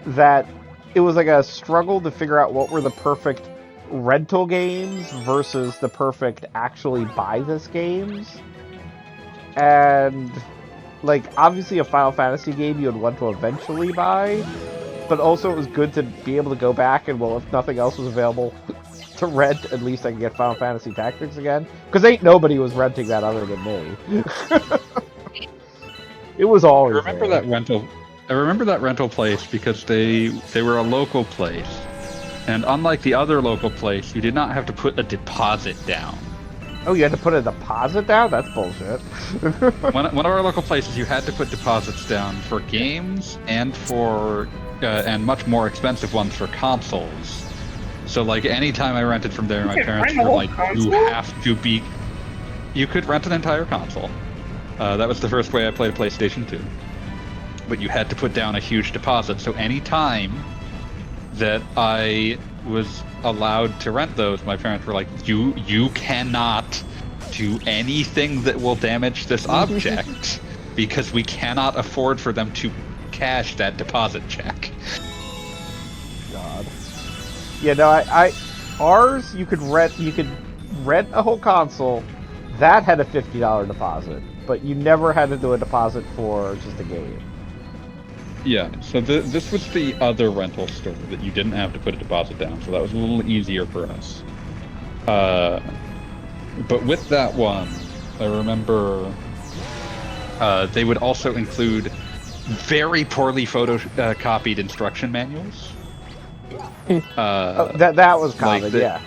that it was a struggle to figure out what were the perfect rental games versus the perfect actually buy this games. And obviously a Final Fantasy game you would want to eventually buy, but also it was good to be able to go back and, well, if nothing else was available to rent, at least I can get Final Fantasy Tactics again. Because ain't nobody was renting that other than me. It was always I remember that rental place because they were a local place. And unlike the other local place, you did not have to put a deposit down. Oh, you had to put a deposit down? That's bullshit. One of our local places, you had to put deposits down for games and for and much more expensive ones for consoles. So, anytime I rented from there, my parents were like, "You have to be." You could rent an entire console. That was the first way I played a PlayStation 2. But you had to put down a huge deposit. So any time that I was allowed to rent those, my parents were like, you cannot do anything that will damage this object because we cannot afford for them to cash that deposit check. God. Yeah, no, ours you could rent a whole console that had a $50 deposit, but you never had to do a deposit for just a game. Yeah, so this was the other rental store that you didn't have to put a deposit down, so that was a little easier for us. But with that one, I remember they would also include very poorly photocopied instruction manuals. That was common, yeah.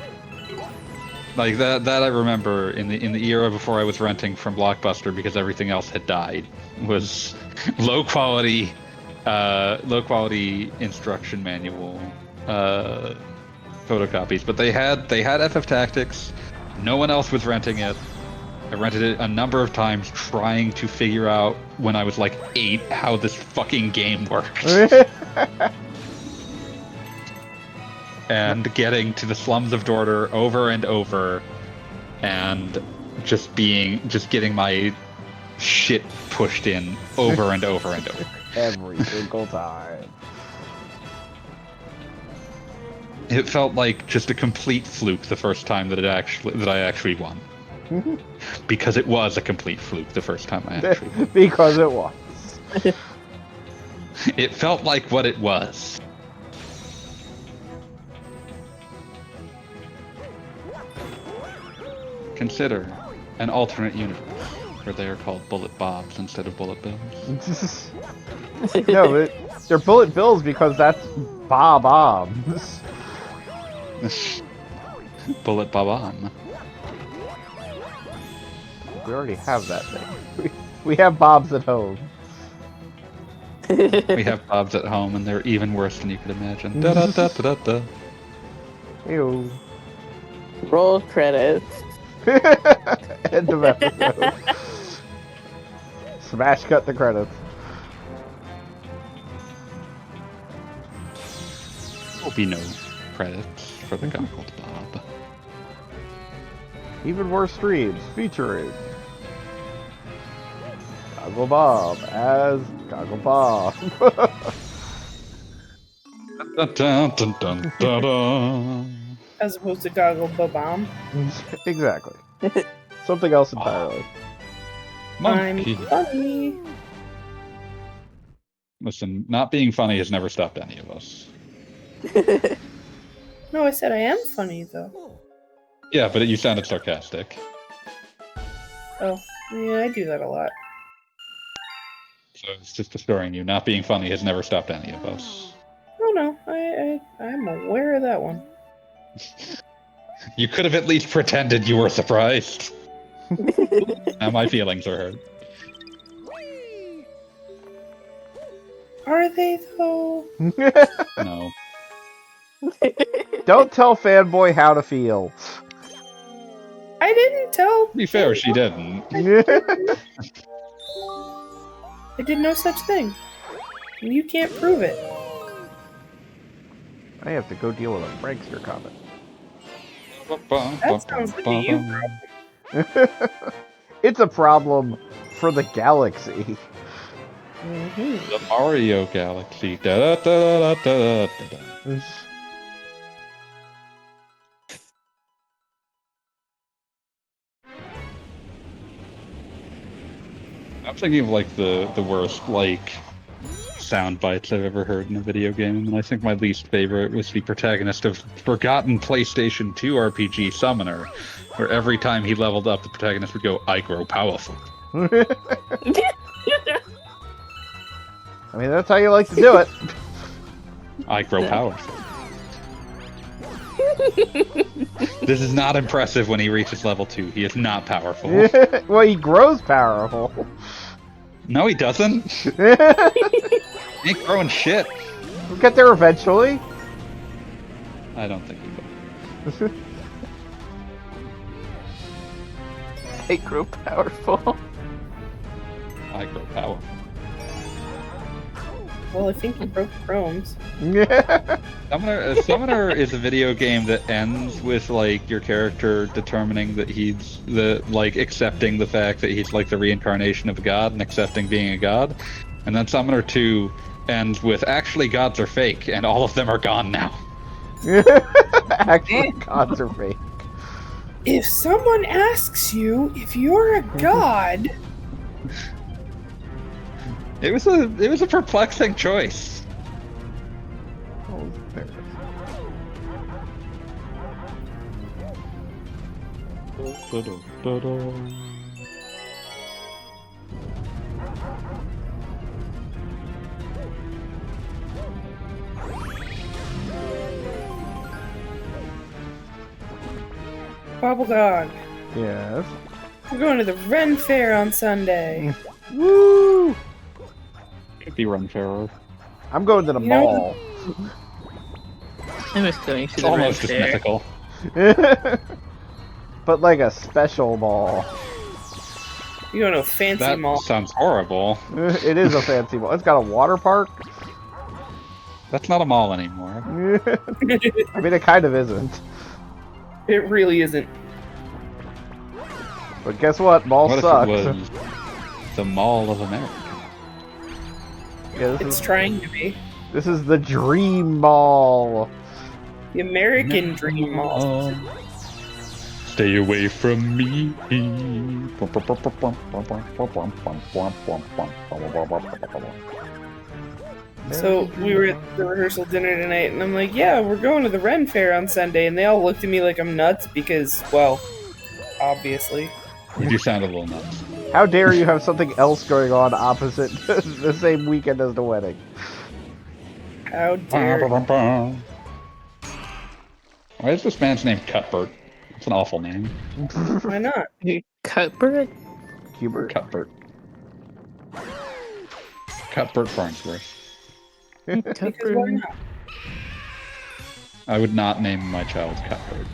That I remember in the era before I was renting from Blockbuster because everything else had died, was low quality instruction manual photocopies. But they had FF Tactics. No one else was renting it. I rented it a number of times trying to figure out when I was 8 how this fucking game worked. And getting to the slums of Dorter over and over and just getting my shit pushed in over and over and over. Every single time. It felt like just a complete fluke the first time that I actually won. Because it was a complete fluke the first time I actually won. Because it was. It felt like what it was. Consider an alternate universe where they are called bullet bobs instead of bullet bills. No, they're bullet bills because that's bob-ombs. Bullet bob-on. We already have that thing. We have bobs at home. We have bobs at home, and they're even worse than you could imagine. Da da da da da. Ew. Roll credits. End of episode. Smash cut the credits. There'll be no credits for the Goggled Bob. Even more streams featuring Goggle Bob as Goggle Bob. Dun, dun, dun, dun, dun, dun. As opposed to Goggle Bomb. Exactly. Something else entirely. Monkey. I'm funny. Listen, not being funny has never stopped any of us. No, I said I am funny, though. Yeah, but you sounded sarcastic. Oh, yeah, I do that a lot. So it's just assuring you, not being funny has never stopped any of us. Oh no, I'm aware of that one. You could have at least pretended you were surprised. Now my feelings are hurt. Are they, though? No. Don't tell fanboy how to feel. I didn't tell. To be fair, she didn't. I did no such thing. You can't prove it. I have to go deal with a prankster comment. That sounds like a you problem. It's a problem for the galaxy. Mm-hmm. The Mario Galaxy. Da, da, da, da, da, da, da. I'm thinking of like the worst like sound bites I've ever heard in a video game, and I think my least favorite was the protagonist of forgotten PlayStation 2 RPG Summoner, where every time he leveled up, the protagonist would go, "I grow powerful." I mean, that's how you like to do it. I grow powerful. This is not impressive when he reaches level 2. He is not powerful. Well, he grows powerful. No, he doesn't. He ain't growing shit. We'll get there eventually. I don't think he will. I grow powerful. I grow powerful. Well, I think you broke Chrome's. Summoner is a video game that ends with like your character determining that he's accepting the fact that he's like the reincarnation of a god and accepting being a god, and then Summoner 2 ends with actually gods are fake and all of them are gone now. Actually, gods are fake. If someone asks you if you're a god, It was a perplexing choice. Oh, there. Bobble Dog, Yes. we're going to the Ren Fair on Sunday. Woo! It'd be Run Fairer. I'm going to the You know- mall. I was going to It's the Ren almost as Fair. mythical. But like a special mall. You're going to a fancy That mall. sounds horrible. It is a fancy mall. It's got a water park. That's not a mall anymore. I mean, it kind of isn't. It really isn't. But guess what? Mall What if sucks. it was? the Mall of America. Yeah, It's trying to be. This is the Dream Mall. The American Dream Mall. Stay away from me. So we were at the rehearsal dinner tonight, and I'm like, yeah, we're going to the Ren Fair on Sunday, and they all looked at me like I'm nuts because, well, obviously. You do sound a little nuts. How dare you have something else going on opposite the same weekend as the wedding? How dare Why is this man's name Cuthbert? It's an awful name. Why not? Cuthbert? Hubert. Cuthbert. Cuthbert Farnsworth. Because why not? I would not name my child Cuthbert.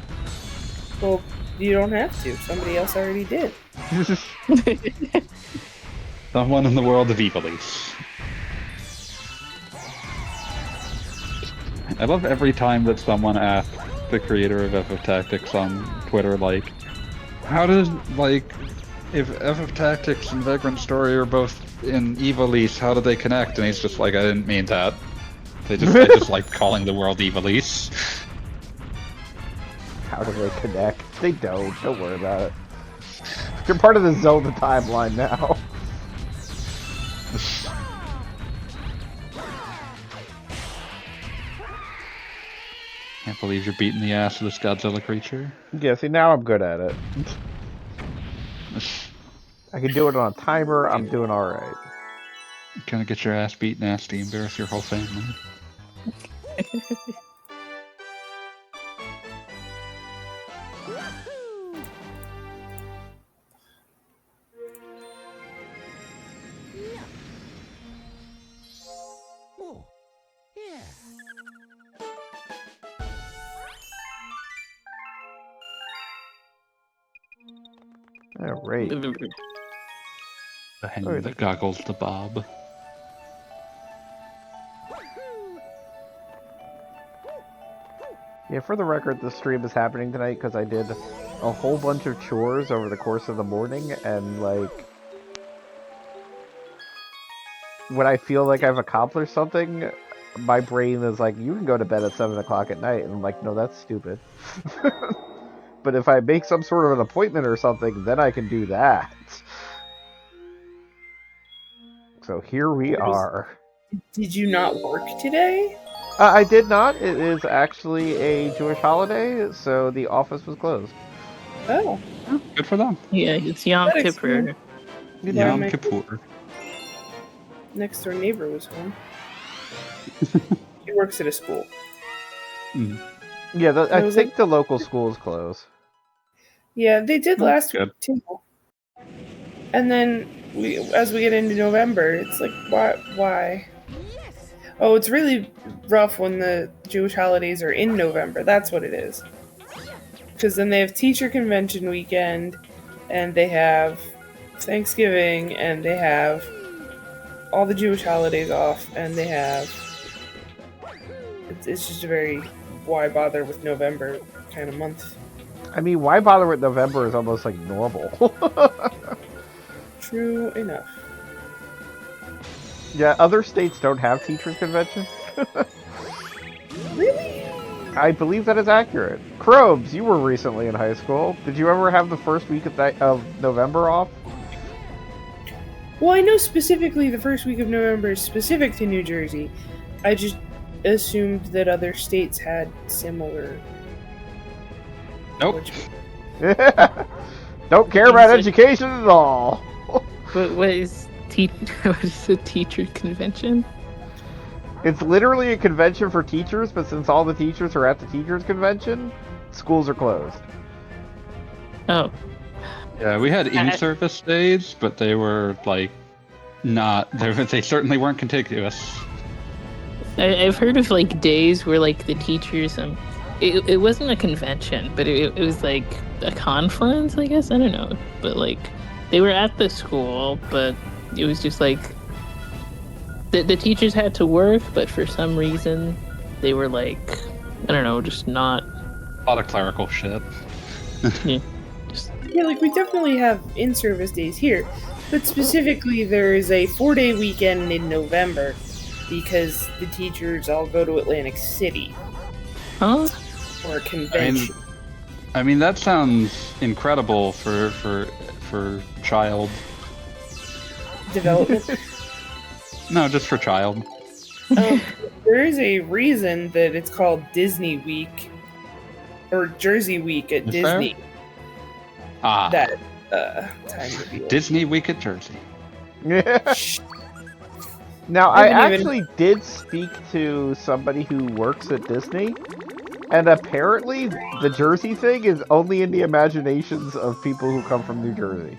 Well, you don't have to. Somebody else already did. Someone in the world of Evilise. I love every time that someone asks the creator of FF Tactics on Twitter, like, how does, like, if FF Tactics and Vagrant Story are both in Evilise, how do they connect? And he's just like, I didn't mean that. I just like calling the world Evilise. How do they connect? They don't. Don't worry about it. You're part of the Zelda timeline now. Can't believe you're beating the ass of this Godzilla creature. Yeah, see, now I'm good at it. I can do it on a timer. I'm doing alright. Gonna get your ass beat nasty, embarrass your whole family. Alright. The hen that goggles the bob. Yeah, for the record, this stream is happening tonight because I did a whole bunch of chores over the course of the morning, and, like, when I feel like I've accomplished something, my brain is like, you can go to bed at 7 o'clock at night, and I'm like, no, that's stupid. But if I make some sort of an appointment or something, then I can do that. So here we are. Did you not work today? I did not. It is actually a Jewish holiday, so the office was closed. Oh. Good for them. Yeah, it's Yom That Kippur. explains- Yom my Kippur. Next door neighbor was home. He works at a school. Yeah, I was think the local schools close. Yeah, they did last Good. week too. And then as we get into November, it's like, why? Oh, it's really rough when the Jewish holidays are in November. That's what it is. Because then they have teacher convention weekend, and they have Thanksgiving, and they have all the Jewish holidays off, and they have... It's just a very why bother with November kind of month. I mean, why bother with November is almost like normal. True enough. Yeah, other states don't have teachers' convention. Really? I believe that is accurate. Krobes, you were recently in high school. Did you ever have the first week of November off? Well, I know specifically the first week of November is specific to New Jersey. I just assumed that other states had similar... Nope. Don't care about education at all. But what is what is a teacher convention? It's literally a convention for teachers, but since all the teachers are at the teachers' convention, schools are closed. Oh, Yeah, we had in-service days, but they were, like, not... They certainly weren't contiguous. I've heard of like days where like the teachers it wasn't a convention, but it was like a conference, I guess. I don't know, but like they were at the school, but it was just like the teachers had to work, but for some reason they were like, I don't know, just not. A lot of clerical shit. Yeah, Yeah, like we definitely have in-service days here, But specifically, there is a 4-day weekend in November because the teachers all go to Atlantic City Huh? for a convention. I mean that sounds incredible for child. Development. No, just for child. There is a reason that it's called Disney Week or Jersey Week at Is Disney. Ah, That time of year. Disney Week at Jersey. Now, I haven't actually did speak to somebody who works at Disney, and apparently the Jersey thing is only in the imaginations of people who come from New Jersey.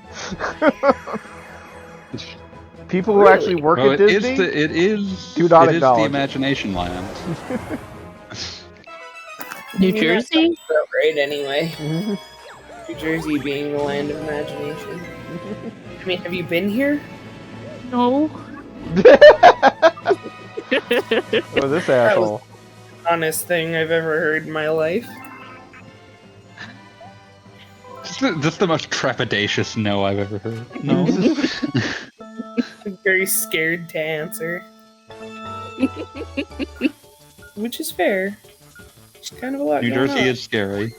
People who actually work at Disney It is do not the acknowledge it. imagination land. New Jersey? That's about right, anyway. New Jersey being the land of imagination. I mean, have you been here? No. Oh, this asshole. Honest thing I've ever heard in my life. Just the most trepidatious no I've ever heard. No. I'm very scared to answer. Which is fair. It's kind of a lot New going Jersey on. is scary.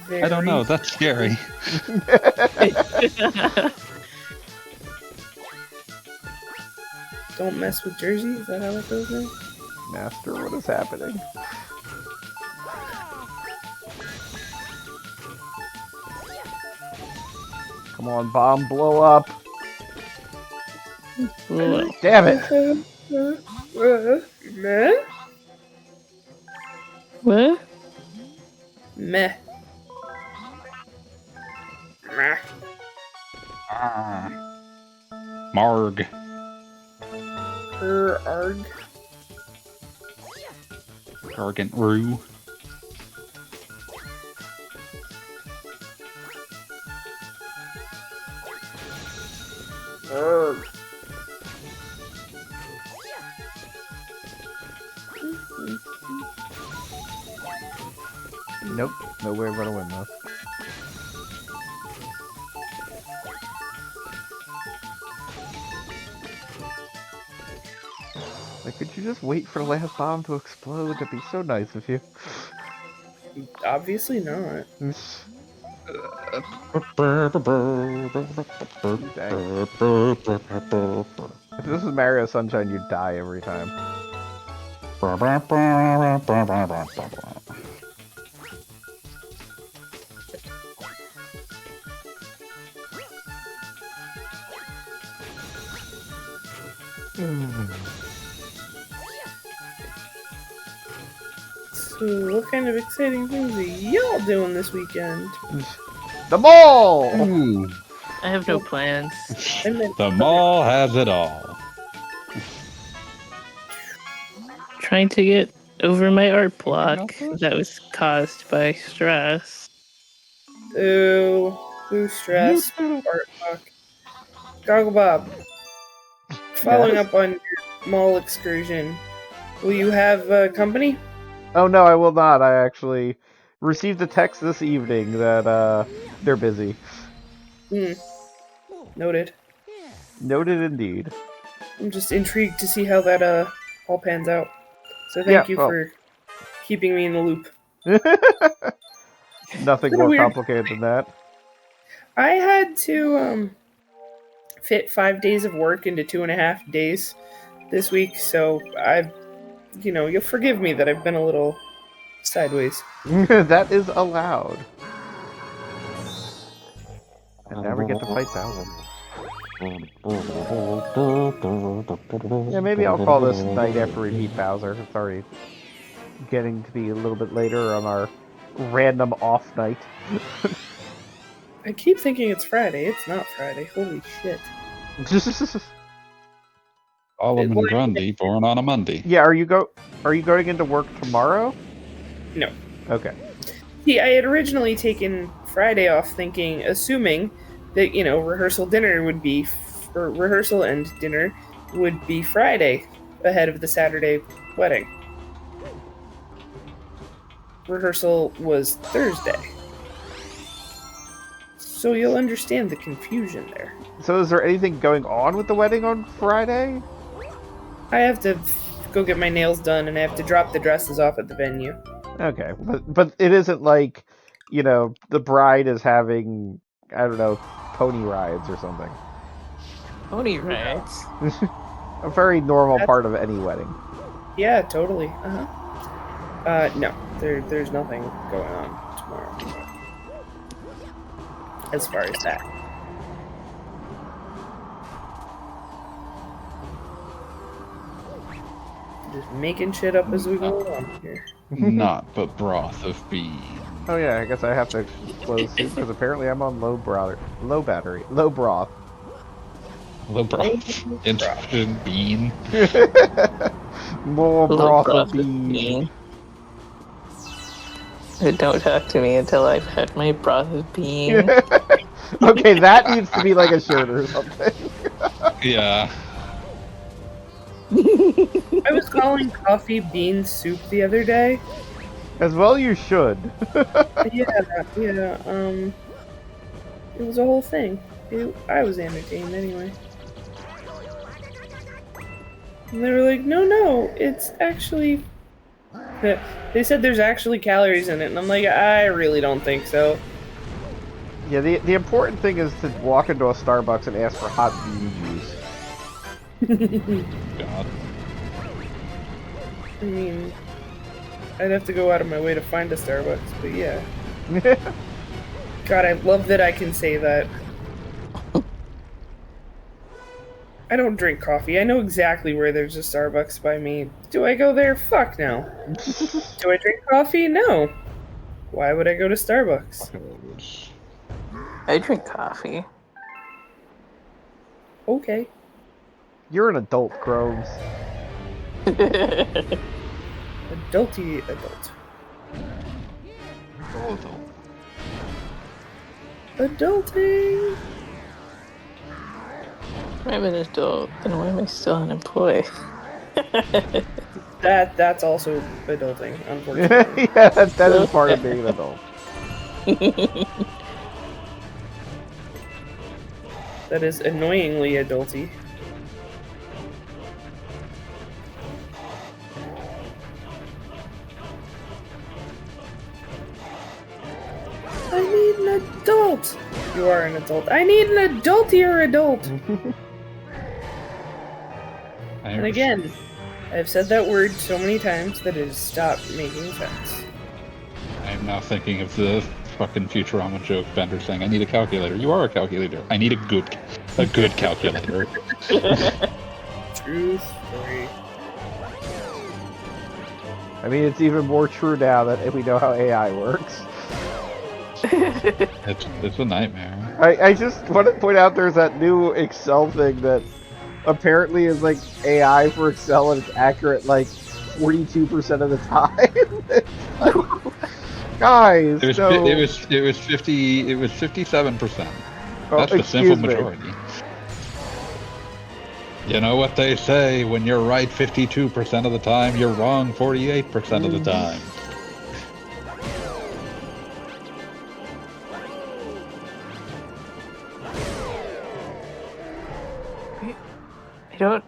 Very... I don't know. That's scary. Don't mess with Jersey? Is that how it goes there? Master, what is happening? Come on, bomb, blow up. Damn it. Meh? What? Meh. Meh. Marg. Arg. Argent Roo. Arg. Nope, no way we're gonna win this. Like, could you just wait for the last bomb to explode? That'd be so nice of you. Obviously not. If this was Mario Sunshine, you'd die every time. So, what kind of exciting things are y'all doing this weekend? The mall! Ooh, I have no plans. the mall has it all. Trying to get over my art block that was caused by stress. Ooh, stress, art talk. Goggle Bob, following Yes? up on your mall excursion, will you have company? Oh no, I will not. I actually received a text this evening that they're busy. Noted. Noted indeed. I'm just intrigued to see how that all pans out. So thank you well. for keeping me in the loop. Nothing Kinda more weird. complicated than that. I had to fit 5 days of work into 2.5 days this week, so you'll forgive me that I've been a little sideways. That is allowed. And now we get to fight Bowser. Yeah, maybe I'll call this night after we beat Bowser. It's already getting to be a little bit later on our random off night. I keep thinking it's Friday. It's not Friday. Holy shit. Solomon Grundy, born on a Monday. Yeah, are you going into work tomorrow? No. Okay. See, I had originally taken Friday off assuming that, rehearsal and dinner would be Friday ahead of the Saturday wedding. Rehearsal was Thursday. so you'll understand the confusion there. So is there anything going on with the wedding on Friday? I have to go get my nails done, and I have to drop the dresses off at the venue. Okay, but it isn't like, the bride is having, I don't know, pony rides or something. Pony rides. A very normal That's- part of any wedding. Yeah, totally. No, there's nothing going on tomorrow. As far as that. Just making shit up as we go along here. Not but broth of bean. Oh yeah, I guess I have to close soup because apparently I'm on low broth. Low broth. Interested in bean. More Low broth broth of bean. Don't talk to me until I've had my broth of bean. Okay, that needs to be like a shirt or something. Yeah. I was calling coffee bean soup the other day. As well you should. Yeah. It was a whole thing. I was entertained anyway. And they were like, no, it's actually... They said there's actually calories in it, and I'm like, I really don't think so. Yeah, the important thing is to walk into a Starbucks and ask for hot bean juice. God. I mean, I'd have to go out of my way to find a Starbucks, but yeah. God, I love that I can say that. I don't drink coffee. I know exactly where there's a Starbucks by me. Do I go there? Fuck no. Do I drink coffee? No. Why would I go to Starbucks? I drink coffee. Okay. You're an adult, Groves. Adulty adult. Adulting! I'm an adult, then why am I still unemployed? That's also adulting, unfortunately. Yeah, that is part of being an adult. That is annoyingly adulty. I need an adult! You are an adult. I need an adultier adult! And again, I've said that word so many times that it has stopped making sense. I'm now thinking of the fucking Futurama joke Bender saying, I need a calculator. You are a calculator. I need a good calculator. True story. I mean, it's even more true now that we know how AI works. It's a nightmare. I just want to point out there's that new Excel thing that apparently is like AI for Excel and it's accurate like 42% of the time. Like, guys, It was so... it was 57%. Oh, That's the simple excuse me. majority. You know what they say, when you're right 52% of the time, you're wrong 48% of the time. I don't.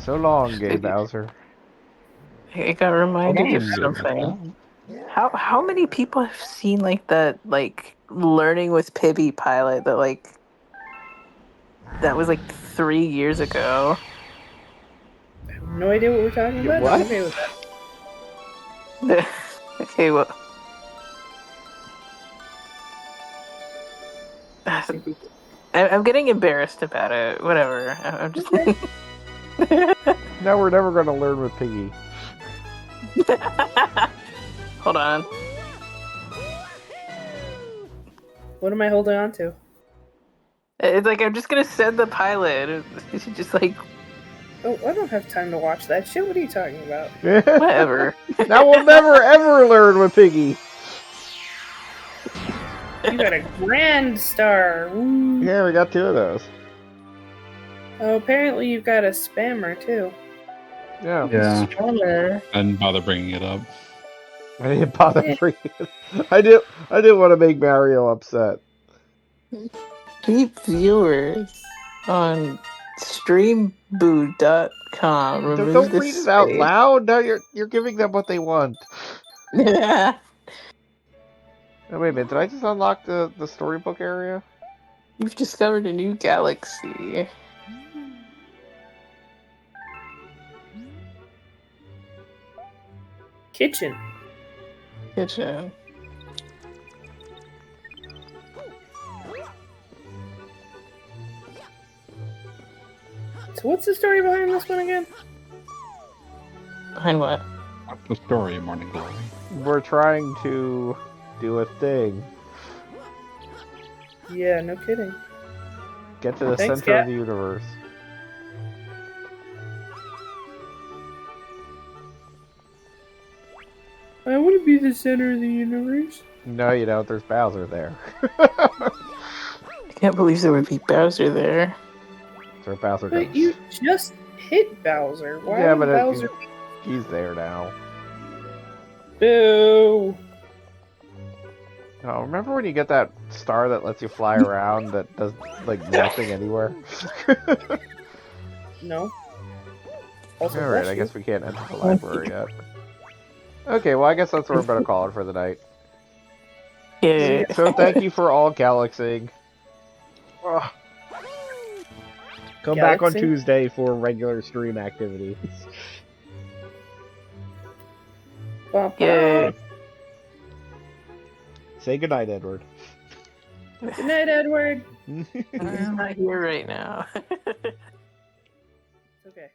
So long, Gay Bowser. I got reminded of Oh, something. How many people have seen like that learning with Pibby pilot that was like 3 years ago? I have no idea what we're talking about. What? I'm okay with that. Okay, well. I'm getting embarrassed about it. Whatever. I'm just. Now we're never going to learn with Piggy. Hold on. What am I holding on to? It's like I'm just gonna send the pilot. It's just like Oh, I don't have time to watch that shit. What are you talking about? whatever. Now we'll never ever learn with Piggy. You got a grand star. Woo. Yeah, we got 2 of those. Oh, apparently you've got a spammer too. Yeah. Yeah. Spammer. I didn't bother bringing it up. I didn't bother bringing it. I didn't want to make Mario upset. Keep viewers on streamboot.com. Remove Don't the read it out space. loud. No, you're giving them what they want. Yeah. Oh, wait a minute. Did I just unlock the storybook area? You've discovered a new galaxy. Kitchen. Kitchen. So what's the story behind this one again? Behind what? What's the story, Morning Glory? We're trying to do a thing. Yeah, no kidding. Get to the Thanks, center Kat. of the universe. I want to be the center of the universe. No, you don't. There's Bowser there. I can't believe there would be Bowser there. That's where Bowser But goes. you just hit Bowser. Why Yeah, would but Bowser? he's there now. Boo! Oh, remember when you get that star that lets you fly around that does like nothing anywhere? No. Also, Alright, bless I you. guess we can't enter the library yet. Okay, well I guess that's where we're gonna call it for the night. Yeah. So thank you for all galaxying. Ugh. Come back on Galaxy? Tuesday for regular stream activities. Ba-ba. Yay. Say goodnight, Edward. Good night, Edward. I'm not here right now. Okay.